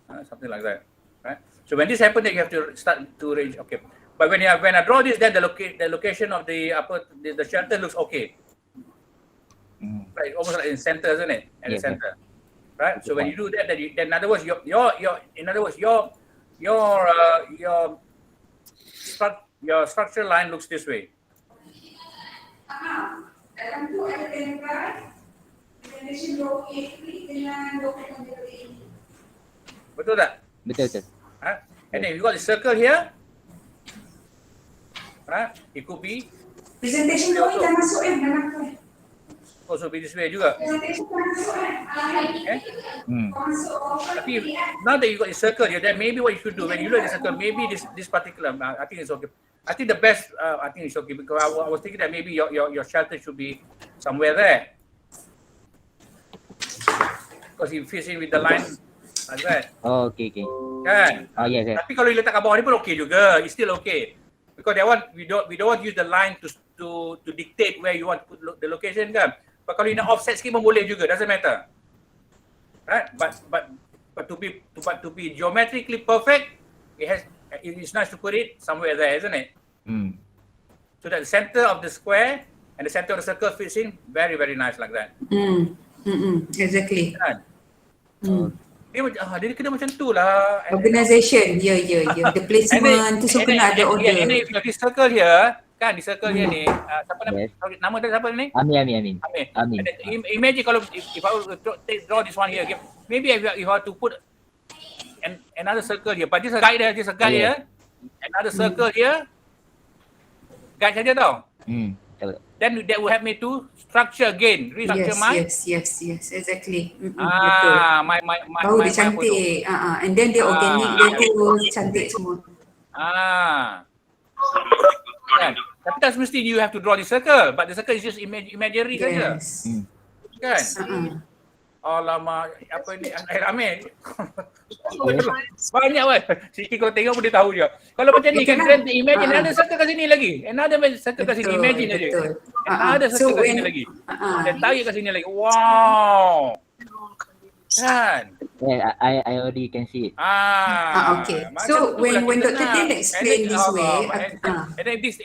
Speaker 6: Something like that, right? So when this happens, then you have to start to arrange. Okay, but when I draw this, then the location of the shelter looks okay. Right, almost like in center, isn't it? At the center, right? So when you do that, then in other words, your structure line looks this way. Betul tak?
Speaker 10: Betul.
Speaker 6: And then you got the circle here. Right? It could be.
Speaker 1: Presentation drawing dah masuk dalam
Speaker 6: Also be this way juga. Okay? Tapi now that you got the circle here, then maybe what you should do when you look at the circle, maybe this particular, I think it's okay. I think the best, I think it's okay because I was thinking that maybe your shelter should be somewhere there. Because it fits in with the line like that.
Speaker 10: Oh, okay.
Speaker 6: Kan?
Speaker 10: Yes.
Speaker 6: Tapi kalau you letak kat bawah ni pun okay juga. It's still okay. Because that one we don't want to use the line to dictate where you want to put the location kan. But kalau you nak offset sikit pun boleh juga. Doesn't matter. Right? But to be geometrically perfect, it's nice to put it somewhere there, isn't it? So that the center of the square and the center of the circle fits in very, very nice like that.
Speaker 1: Exactly.
Speaker 6: Kan? Dia kena macam tu lah.
Speaker 1: Organisation, ya. The placement tu semua kena ada order.
Speaker 6: And then if you have this circle here, kan di circle here ni, nama dia siapa ni?
Speaker 10: Amin.
Speaker 6: Imagine kalau if I were to draw this one here, okay, maybe if you have to put another circle here, but this is a guide here, another circle here, guide saja tau. Then that will help me to structure again, restructure my.
Speaker 1: Yes, exactly. Betul.
Speaker 6: My
Speaker 1: Baru dia cantik. And then dia organic, dia tu cantik semua.
Speaker 6: Kan? Tapi tak semesti you have to draw the circle, but the circle is just imaginary saja. Kan? Alamak, apa ni? Ramai. Banyak weh. Sikit kalau tengok boleh tahu je. Kalau macam ni kan, imagine another circle kat sini lagi. Another circle kat sini, imagine aja. Another circle kat sini lagi. Dan tarik kat sini lagi. Wow. Kan?
Speaker 10: Yeah, I already can see it.
Speaker 1: Okay. So when Dr. Tin explain this way,
Speaker 6: and then if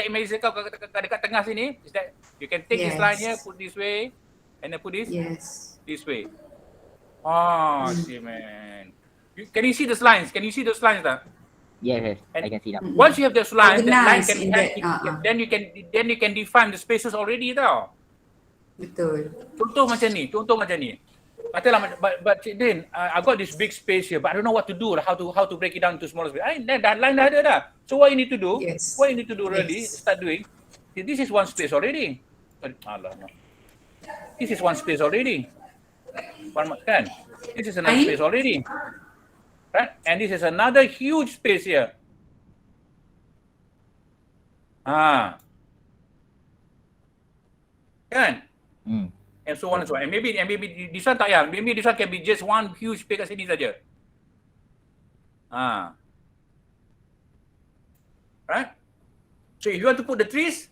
Speaker 6: that image circle dekat tengah sini, is that you can take this line here, put this way, and then put this this way. See man. Can you see those lines? Can you see those lines tak?
Speaker 10: Yes, I can see now.
Speaker 6: Once you have this line, that line
Speaker 1: Organize
Speaker 6: can
Speaker 1: in
Speaker 6: help.
Speaker 1: that.
Speaker 6: Then you can define the spaces already tau.
Speaker 1: Betul.
Speaker 6: Contoh macam ni. Katalah, but Cik Din, I got this big space here, but I don't know what to do, how to break it down into smaller space. That line dah ada dah. So what you need to do?
Speaker 1: Yes.
Speaker 6: What you need to do really?
Speaker 1: Yes.
Speaker 6: Start doing. See, this is one space already. Alamak. This is one space already. Kan? This is another space already. Right? And this is another huge space here. Kan? And so on and so on. And maybe this one tak payah. Maybe this one can be just one huge space kat sini saja. Right? So if you want to put the trees,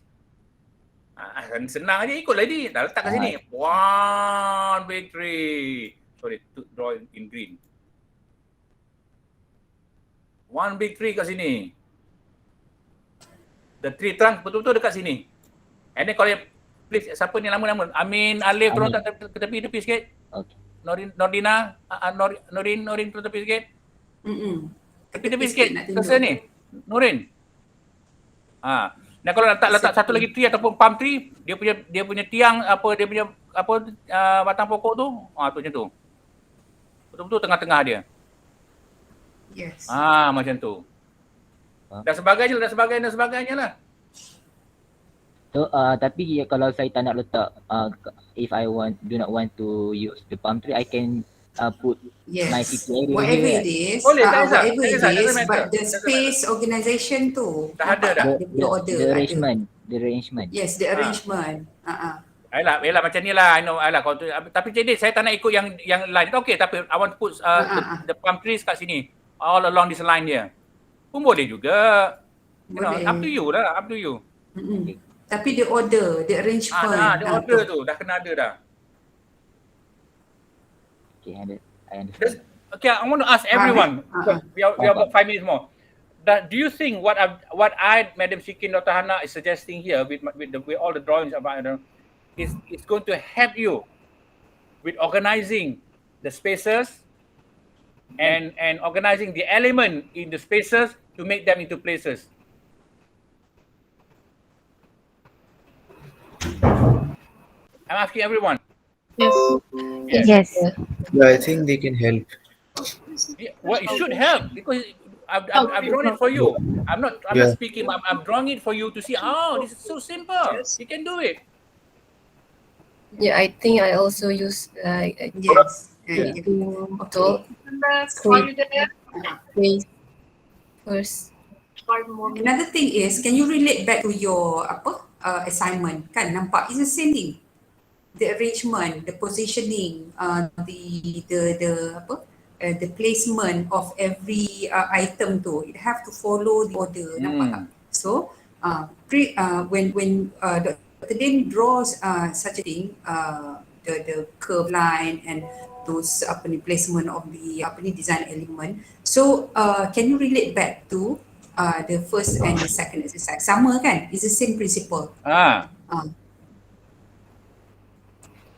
Speaker 6: senang aja, ikutlah ni. Dah letak kat sini. One big tree. Sorry, to draw in green. One big tree kat sini. The tree trunk betul-betul dekat sini. And then kalau please, siapa ni nama-nama? Amin, Alif, tolong tak ke tepi sikit.
Speaker 10: Okay.
Speaker 6: Nordina, Norin tolong tepi sikit. Tepi sikit.
Speaker 1: nak
Speaker 6: Selesai ni. Norin. Dan kalau letak satu lagi tree ataupun palm tree, dia punya tiang batang pokok tu, tu macam tu. Betul-betul tengah-tengah dia.
Speaker 1: Yes.
Speaker 6: Macam tu. Dan sebagainya lah.
Speaker 10: So tapi kalau saya tak nak letak if I do not want to use the palm tree, I can put my city area
Speaker 1: whatever
Speaker 10: here.
Speaker 1: it is,
Speaker 6: Boleh,
Speaker 1: whatever it
Speaker 6: tak
Speaker 1: is,
Speaker 6: kisah.
Speaker 1: but the space organisation tu
Speaker 6: Dah ada dah.
Speaker 10: The arrangement.
Speaker 1: Yes, the arrangement.
Speaker 6: Ayolah macam ni lah. I know. Kalau tu, tapi jadi saya tak nak ikut yang line. Okay, tapi I want to put the palm trees kat sini. All along this line here. Pun boleh juga. You know, up to you lah. Up to you.
Speaker 1: Tapi the order, the arrangement.
Speaker 6: The order tu dah kena ada dah.
Speaker 10: Okay, I understand.
Speaker 6: Okay, I want to ask everyone. We have about 5 minutes more. Do you think what Madam Shikin, Dr. Hana is suggesting here with all the drawings about is going to help you with organizing the spaces and organizing the element in the spaces to make them into places? I'm asking everyone.
Speaker 2: Yes.
Speaker 4: Yes.
Speaker 7: Yeah, I think they can help.
Speaker 6: Yeah, well, it should help because I've drawn it for you. I'm not speaking. I'm drawing it for you to see. Oh, this is so simple. You can do it.
Speaker 11: Yeah, I think I also use
Speaker 1: Yes.
Speaker 11: to create first.
Speaker 1: Another thing is, can you relate back to your assignment? Kan nampak it's the same thing. The arrangement, the positioning, the placement of every item tu, it have to follow the order. Nampak tak? So when Dr. Din draws such a thing, the curve line and those placement of the design element. So can you relate back to the first and the second exercise? Sama kan? It's the same principle.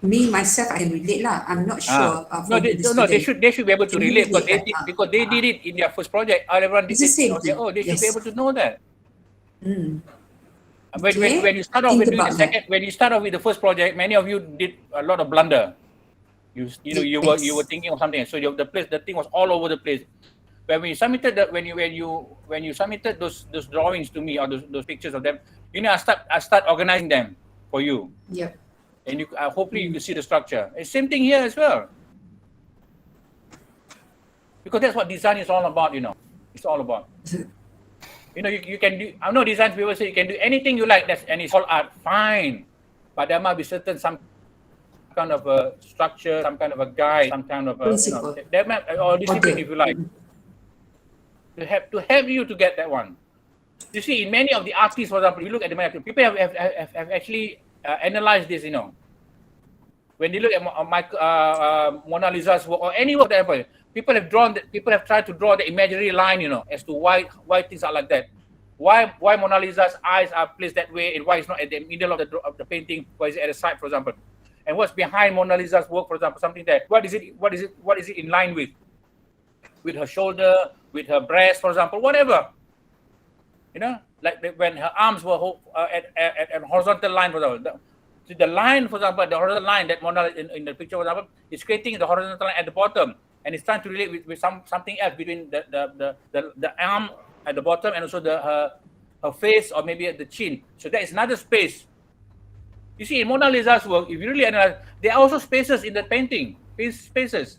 Speaker 1: Me myself, I can relate lah. I'm not sure.
Speaker 6: They should be able to relate because they did it in their first project. Everyone did it. They should be able to know that. When you start off with the first project, many of you did a lot of blunder. You were thinking of something, so the thing was all over the place. When you submitted when you submitted those drawings to me or those pictures of them, I start organizing them for you.
Speaker 1: Yep.
Speaker 6: And hopefully you can see the structure. It's same thing here as well. Because that's what design is all about, It's all about. You can do, I know design people say you can do anything you like, and it's all art, fine. But there must be some kind of a structure, some kind of a guide, some kind of a or discipline if you like. To help you to get that one. You see, in many of the artists, for example, you look at the people have actually analyze this, When they look at Mona Lisa's work or any work, whatever, people have tried to draw the imaginary line, as to why things are like that. Why Mona Lisa's eyes are placed that way, and why it's not at the middle of the painting, why is it at the side, for example? And what's behind Mona Lisa's work, for example, something that what is it in line with? with her shoulder, with her breast, for example, whatever. You know, like when her arms were at horizontal line, for example. The line, for example, the horizontal line that Mona in the picture, for example, is creating the horizontal line at the bottom, and it's trying to relate with something else between the arm at the bottom and also her face or maybe at the chin. So that is another space. You see, in Mona Lisa's work, if you really analyze, there are also spaces in the painting, spaces.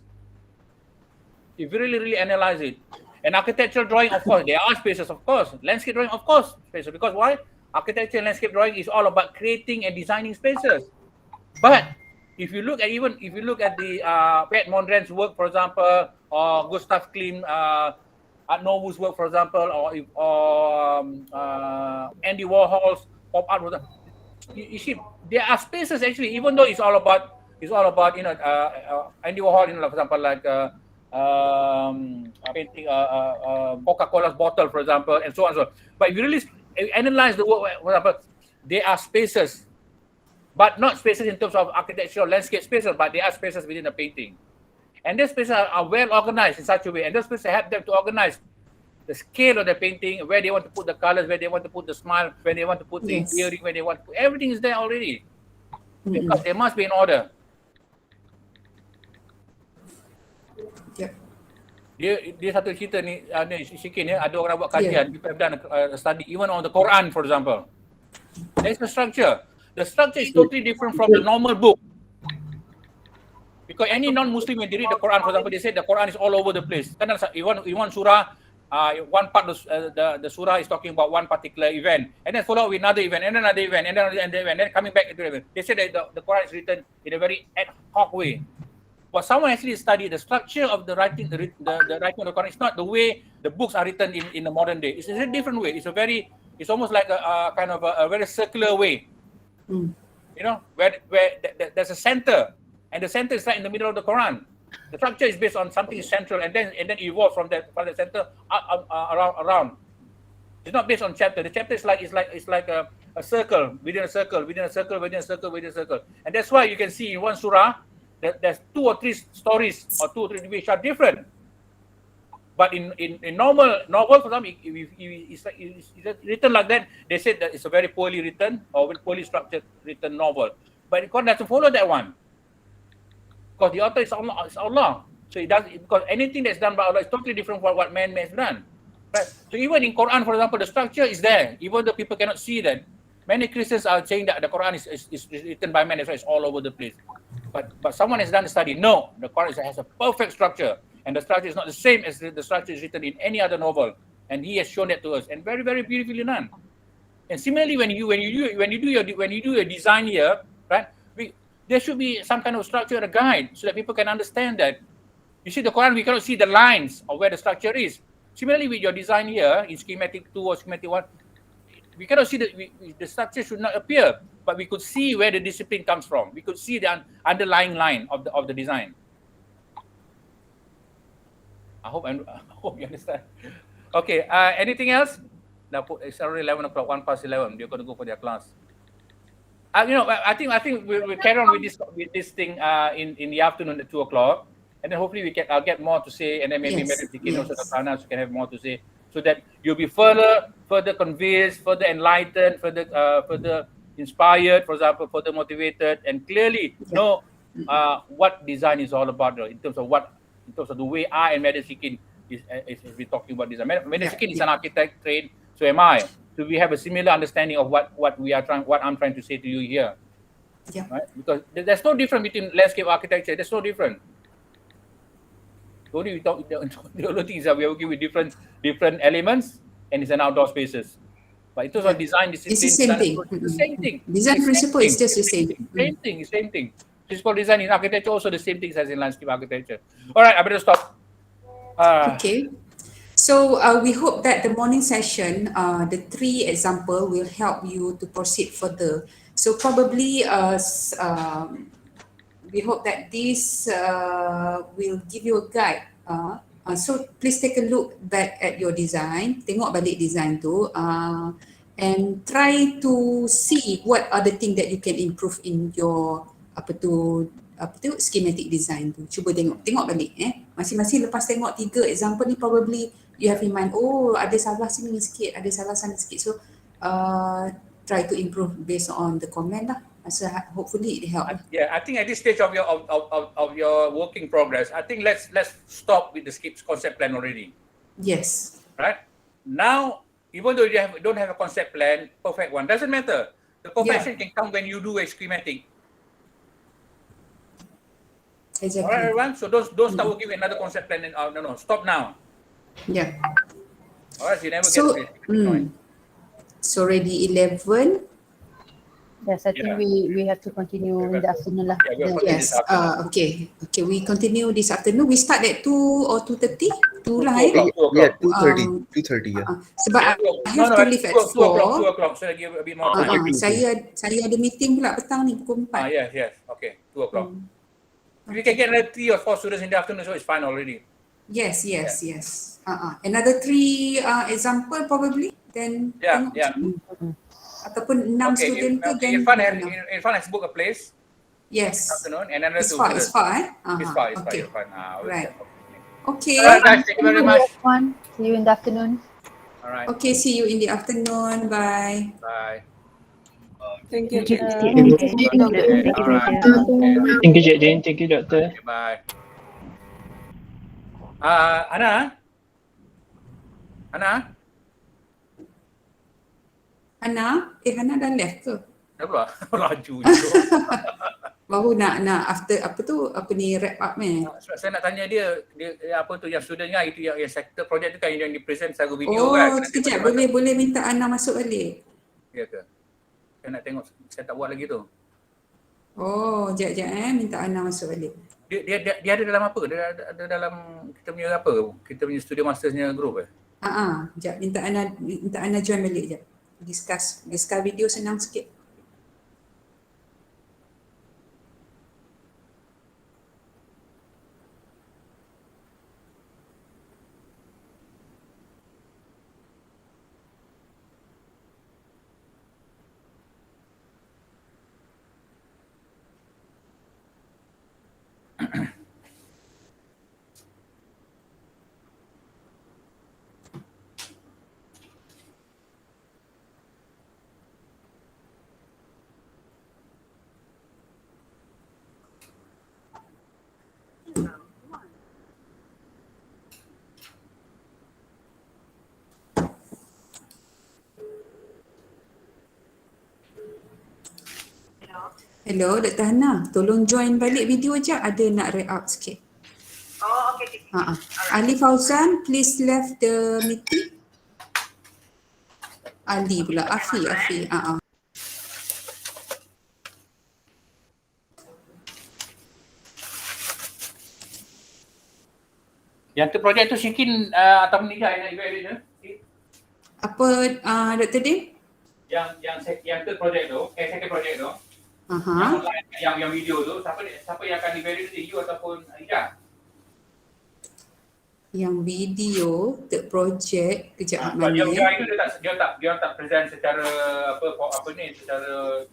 Speaker 6: If you really analyze it. And architectural drawing, of course, there are spaces, of course. Landscape drawing, of course, spaces. Because why? Architecture and landscape drawing is all about creating and designing spaces. But if you look at the Pat Mondrian's work, for example, or Gustav Klimt, Art Nouveau's work, for example, or Andy Warhol's pop art, you see, there are spaces actually, even though it's all about Andy Warhol, for example, like painting Coca-Cola's bottle, for example, and so on and so on. But if you really analyze the work, for example, there are spaces, but not spaces in terms of architectural landscape spaces, but there are spaces within the painting. And those spaces are well organized in such a way, and those spaces help them to organize the scale of the painting, where they want to put the colors, where they want to put the smile, where they want to put the earring, where they want to put, everything is there already. Because there must be an order. Dia satu cerita ni Syikin ya, ada orang buat kajian, people have done a study even on the Quran, for example. There's a structure. The structure is totally different from the normal book. Because any non-Muslim, when they read the Quran, for example, they say the Quran is all over the place. In one surah, one part of the surah is talking about one particular event, and then followed with another event, and another event, and then another event, and then coming back to the event. They say that the Quran is written in a very ad hoc way. But someone actually studied the structure of the writing, the writing of the Quran. It's not the way the books are written in the modern day. It's a different way. It's almost like a kind of a very circular way. You know, where there's a center, and the center is right in the middle of the Quran. The structure is based on something central, and then evolve from the center around. It's not based on chapter. The chapter is like a circle within a circle within a circle within a circle within a circle, and that's why you can see in one surah that there's 2 or 3 stories or 2 or 3 which are different. But in normal novel, for example, it's written like that, they said that it's a very poorly written or poorly structured written novel. But Quran doesn't follow that one. Because the author is Allah. So it does, because anything that's done by Allah is totally different from what man has done. Right? So even in Quran, for example, the structure is there, even though people cannot see that. Many Christians are saying that the Quran is written by man, that's why it's all over the place. But someone has done a study. No, the Quran has a perfect structure, and the structure is not the same as the structure is written in any other novel. And he has shown that to us, and very, very beautifully done. And similarly, when you do your design here, right? There should be some kind of structure and a guide so that people can understand that. You see, the Quran, we cannot see the lines of where the structure is. Similarly, with your design here in schematic 2 or schematic 1, we cannot see the structure should not appear, but we could see where the discipline comes from. We could see the underlying line of the design. I hope you understand. Okay, anything else? Now it's already 11 o'clock, 1 past 11. They're going to go for their class. I think we'll carry on with this thing in the afternoon at 2 o'clock, and then hopefully I'll get more to say, and then maybe also Dr. Anas can have more to say, so that you'll be further convinced, further enlightened, further inspired, for example, further motivated, and clearly know what design is all about, in terms of the way I and Madam Shikin is talking about design. Madam Shikin is an architect trained, so am I. So we have a similar understanding of what I'm trying to say to you here.
Speaker 1: Yeah.
Speaker 6: Right? Because there's no difference between landscape architecture. There's no difference. The only thing is that we are working with different elements, and it's an outdoor spaces. But in terms of design discipline,
Speaker 1: it's the same thing.
Speaker 6: It's the same thing.
Speaker 1: Design principle is just the same.
Speaker 6: Same thing. Physical design in architecture also the same things as in landscape architecture. All right, I better stop.
Speaker 1: Okay. So we hope that the morning session, the 3 example will help you to proceed further. So probably we hope that this will give you a guide. So please take a look back at your design, tengok balik design tu, and try to see what are the things that you can improve in your apa tu schematic design tu. Cuba tengok balik masing-masing lepas tengok 3 example ni probably you have in mind, oh ada salah sini sikit, ada salah sana sikit. So try to improve based on the comment lah. So hopefully it help.
Speaker 6: Yeah, I think at this stage of your working progress, I think let's stop with the skip concept plan already.
Speaker 1: Yes.
Speaker 6: Right? Now, even though you don't have a concept plan, perfect one, doesn't matter. The perfection can come when you do a schematic.
Speaker 1: Exactly.
Speaker 6: Alright, everyone. So don't start working with another concept plan. And, no, stop now.
Speaker 1: Yeah.
Speaker 6: Alright, so you never
Speaker 1: So,
Speaker 6: get to
Speaker 1: so already 11.
Speaker 3: Yes, I think we have to continue in the afternoon lah.
Speaker 1: Yes. Okay. We continue this afternoon. We start at 2 or 2:30. 2 lah.
Speaker 7: Yeah, 2:30. 2:30. Yeah.
Speaker 1: Sebab I have to leave at 4.
Speaker 6: 2 o'clock. So I give a bit more time.
Speaker 1: Saya ada meeting pula petang ni pukul 4.
Speaker 6: Yes. Okay. 2 o'clock. If you can get another 3 or 4 students in the afternoon, so it's fine already.
Speaker 1: Yes. Another 3 example probably. Then ataupun 6 student tu then
Speaker 6: Irfan has booked a place.
Speaker 1: Yes.
Speaker 6: Afternoon and another 2
Speaker 1: It's far.
Speaker 6: It's far.
Speaker 1: Right. Okay.
Speaker 6: Alright guys, thank you very much.
Speaker 3: See you in the afternoon.
Speaker 6: Alright.
Speaker 1: Okay, see you in the afternoon. Bye.
Speaker 6: Bye.
Speaker 5: Thank you.
Speaker 9: Thank you, Cik Jane. Thank you, Doctor.
Speaker 6: Okay, bye. Ana?
Speaker 1: Hana dah left ke?
Speaker 6: Dah pula? Laju je.
Speaker 1: Baru nak apa ni wrap up ni.
Speaker 6: Saya nak tanya dia apa tu yang student kan, itu yang sector project tu kan yang di-present secara video kan.
Speaker 1: Oh, sekejap boleh minta Ana masuk balik.
Speaker 6: Ya ke? Saya nak tengok, saya tak buat lagi tu.
Speaker 1: Oh, sekejap minta Ana masuk balik.
Speaker 6: Dia ada dalam apa? Dia ada dalam kita punya apa? Kita punya Studio Mastersnya group
Speaker 1: Sekejap minta Ana join balik sekejap. Discuss video senang sikit. Hello, Dr. Hana. Tolong join balik video je. Ada nak wrap up sikit.
Speaker 12: Oh, okay.
Speaker 1: Ali Fauzan, please left the meeting. Ali pula. Afi.
Speaker 6: Yang tu projek tu Syikin atau Nija yang evaluate je.
Speaker 1: Apa Dr. Din?
Speaker 6: Yang tu projek tu, second projek tu. Yang video tu, siapa yang akan evaluate tu, you ataupun Nija?
Speaker 1: Yang video, third project, kejap mana?
Speaker 6: Dia tak present secara secara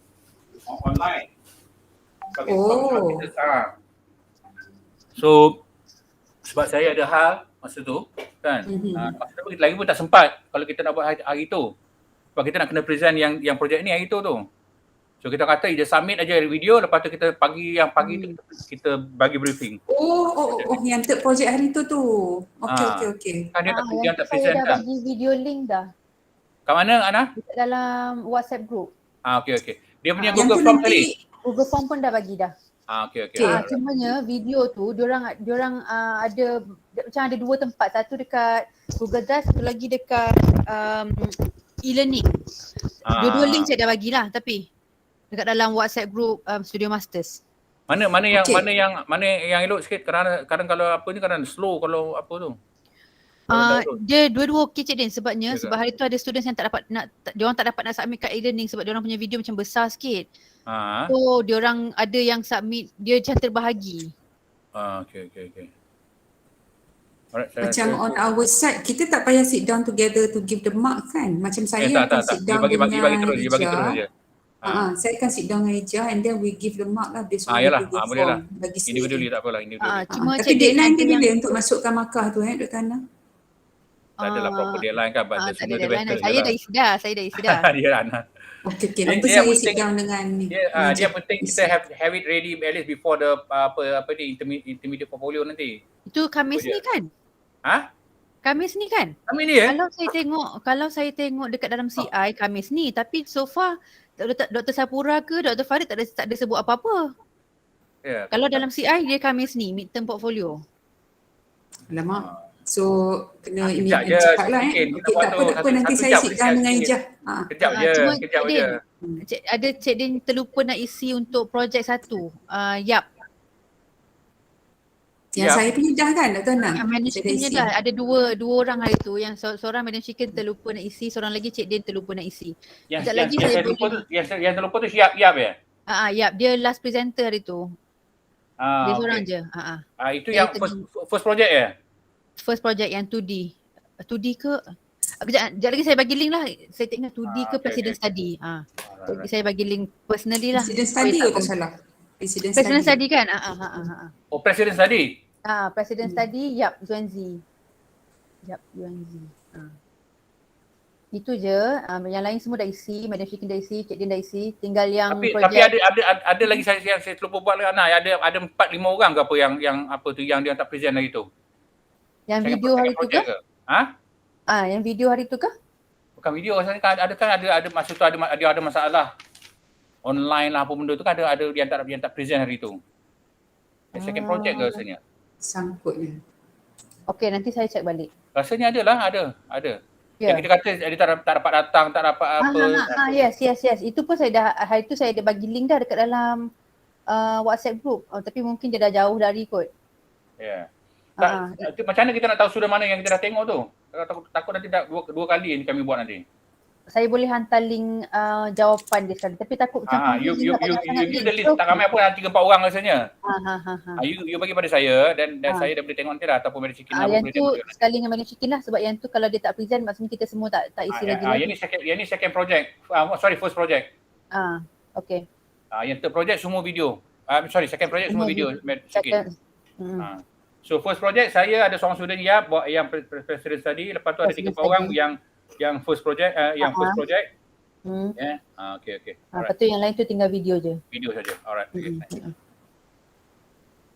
Speaker 6: online. So sebab saya ada hal masa tu kan. Masa tu lagi pun tak sempat kalau kita nak buat hari tu. Sebab kita nak kena present yang projek ni hari tu. So kita kata dia submit aja video, lepas tu kita pagi tu kita bagi briefing.
Speaker 1: Oh, yang third project hari tu. Okay.
Speaker 6: Kan dia tak present
Speaker 3: saya dah bagi video link dah.
Speaker 6: Kat mana Ana?
Speaker 3: Dalam WhatsApp group.
Speaker 6: Okay. Dia punya Google Form tadi.
Speaker 3: Google Form pun dah bagi dah.
Speaker 6: Okay.
Speaker 3: Cumanya video tu diorang ada macam ada 2 tempat, satu dekat Google Drive, satu lagi dekat e-learning. Dua-dua link saya dah bagilah tapi dekat dalam WhatsApp group Studio Masters.
Speaker 6: Mana yang elok sikit kadang kalau apa ni kadang slow kalau apa tu.
Speaker 3: Dia dua-dua okey Cik Din sebab hari tu ada students yang diorang tak dapat nak submit kat e-learning sebab diorang punya video macam besar sikit. So diorang ada yang submit dia macam terbahagi.
Speaker 6: Okay. Alright,
Speaker 1: macam on our side kita tak payah sit down together to give the mark kan. Macam saya akan sit down
Speaker 6: dia bagi terus je.
Speaker 1: Saya akan sit down dengan Ijah and then we give the mark lah based on the
Speaker 6: Yalah,
Speaker 1: Google
Speaker 6: boleh lah.
Speaker 1: Form bagi
Speaker 6: Individually
Speaker 1: sendiri.
Speaker 6: tak apalah, individually.
Speaker 2: Cuma
Speaker 1: Tapi
Speaker 2: Cik Din
Speaker 1: deadline
Speaker 2: ada
Speaker 1: dia
Speaker 2: yang
Speaker 1: bila untuk masukkan markah tu Dr. Hana?
Speaker 6: Tak adalah proper deadline kan, but the
Speaker 2: tak
Speaker 6: sooner
Speaker 2: ada
Speaker 6: the
Speaker 2: deadline.
Speaker 6: better je
Speaker 2: Saya
Speaker 6: lah.
Speaker 2: dah isi dah. Saya dah isi dah.
Speaker 6: Dia Hana.
Speaker 1: Okey,
Speaker 6: Dia-
Speaker 1: nanti
Speaker 6: dia
Speaker 1: saya
Speaker 6: penting-
Speaker 1: sit down dengan ni.
Speaker 6: Dia penting kita have it ready at least before the apa ni intermediate portfolio nanti.
Speaker 2: Itu Khamis
Speaker 6: Itu je.
Speaker 2: ni kan? Khamis ni kan?
Speaker 6: Kami ni
Speaker 2: Kalau saya tengok dekat dalam CI Khamis ni, tapi so far Dr. Sapura ke Dr. Farid tak ada sebut apa-apa.
Speaker 6: Ya.
Speaker 2: Kalau dalam CI dia Khamis ni midterm portfolio.
Speaker 1: Alamak. So kena ini
Speaker 6: kejap je,
Speaker 1: cepat lah
Speaker 6: sikit. Kita
Speaker 1: Okey,
Speaker 6: buat
Speaker 1: tak
Speaker 6: tu
Speaker 1: apa nanti
Speaker 6: satu
Speaker 1: saya
Speaker 6: jam
Speaker 1: sit
Speaker 6: je,
Speaker 1: down dengan
Speaker 6: sikit.
Speaker 1: Ijah.
Speaker 6: Kejap je,
Speaker 2: Cuma
Speaker 6: kejap
Speaker 2: Cik
Speaker 6: je.
Speaker 2: Din, Cik Din terlupa nak isi untuk projek 1. Yap.
Speaker 1: Yang saya punya dah kan Dr. Hana?
Speaker 2: Madam
Speaker 1: Saya
Speaker 2: Chicken
Speaker 1: isi.
Speaker 2: dah ada dua orang hari tu, yang seorang Madam Chicken terlupa nak isi, seorang lagi Cik Din terlupa nak isi. Sekejap lagi saya
Speaker 6: terlupa tu, yang terlupa tu siap ya.
Speaker 2: Yap, dia last presenter hari tu. Dia seorang je.
Speaker 6: Itu yang first project ya?
Speaker 2: First project yang 2D. 2D ke? Sekejap lagi saya bagi link lah. Saya tak ingat 2D ke President Study. Saya bagi link personally lah.
Speaker 1: President Study ke tak salah?
Speaker 2: President Study kan?
Speaker 6: Oh, President Study?
Speaker 2: President Study, yap, UNZ. Yap, UNZ. Itu je. Yang lain semua dah isi. Madam Shikin dah isi, Cik Din dah isi. Tinggal yang
Speaker 6: Tapi
Speaker 2: projek.
Speaker 6: ada lagi saya terlupa buat dengan Ana. Ada 4-5 orang ke apa yang apa tu yang dia tak present hari tu.
Speaker 2: Yang video hari tu ke? Yang video hari tu ke?
Speaker 6: Bukan video, rasanya ada masa tu ada masalah online lah apa benda tu kan ada yang tak present hari tu. Second project ke rasanya?
Speaker 1: Sangkutnya.
Speaker 2: Okey, nanti saya check balik.
Speaker 6: Rasanya ada.
Speaker 2: Yeah.
Speaker 6: Yang kita kata dia tak dapat datang, tak dapat apa.
Speaker 2: Yes. Itu pun saya dah, hari tu saya dah bagi link dah dekat dalam WhatsApp group. Tapi mungkin dia dah jauh dari kot.
Speaker 6: Ya. Macam mana kita nak tahu sudah mana yang kita dah tengok tu? Takut nanti dua kali ni kami buat nanti.
Speaker 2: Saya boleh hantar link jawapan dia sekali. Tapi takut macam
Speaker 6: you the list tak ramai pun 3-4 orang rasanya. You bagi pada saya dan saya dah boleh tengok nanti lah ataupun Madam Chicken lah
Speaker 2: yang
Speaker 6: boleh
Speaker 2: tu
Speaker 6: tengok.
Speaker 2: sekali dengan Madam Chicken lah, sebab yang tu kalau dia tak present maksudnya kita semua tak isi lagi.
Speaker 6: Yang ni second project. First project.
Speaker 2: Okay.
Speaker 6: Yang third project semua video. Second project semua video Madam Chicken. So first project saya ada seorang student buat yang President Study, lepas tu ada 3-4 orang yang first project first project. Okay.
Speaker 2: Lepas tu yang lain tu tinggal video je.
Speaker 6: Video saja. Alright.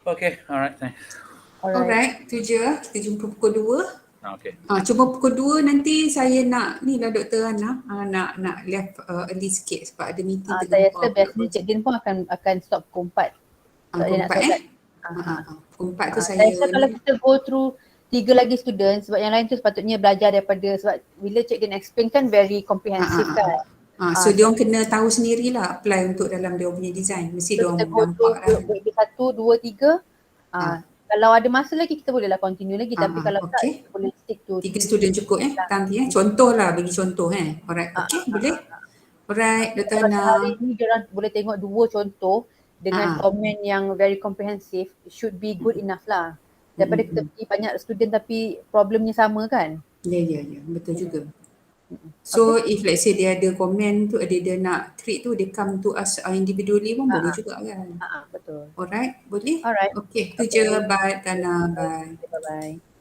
Speaker 6: Okay, alright. Thanks.
Speaker 1: Alright, tu je. Kita jumpa pukul 2.
Speaker 6: Okay.
Speaker 1: Cuma pukul 2 nanti saya nak ni lah Dr. Hana nak left early sikit sebab ada meeting.
Speaker 2: Saya rasa biasanya Cik Din pun akan stop pukul 4.
Speaker 1: Pukul 4 pukul 4 tu saya
Speaker 2: rasa kalau kita go through 3 lagi student, sebab yang lain tu sepatutnya belajar daripada, sebab bila Cik Din explain kan very comprehensive kan.
Speaker 1: So dia orang kena tahu sendirilah apply untuk dalam dia punya design. Mesti dia orang nampak lah.
Speaker 2: 1, 2, 3. Kalau ada masa lagi kita bolehlah continue lagi, tapi kalau tak kita boleh stick to
Speaker 1: 3 student cukup nanti contoh lah, bagi contoh Alright, okay, boleh. Alright, Dr. Hana.
Speaker 2: Hari ni diorang boleh tengok 2 contoh dengan komen yang very comprehensive, should be good enough lah. Daripada kita pergi banyak student tapi problemnya sama kan?
Speaker 1: Ya, betul juga. So if let's say dia ada komen tu, dia nak create tu, dia come to us individually pun boleh juga kan?
Speaker 2: Betul.
Speaker 1: Alright, boleh?
Speaker 2: Alright.
Speaker 1: Okay, tu je. Bye Tana, bye.
Speaker 2: Bye-bye.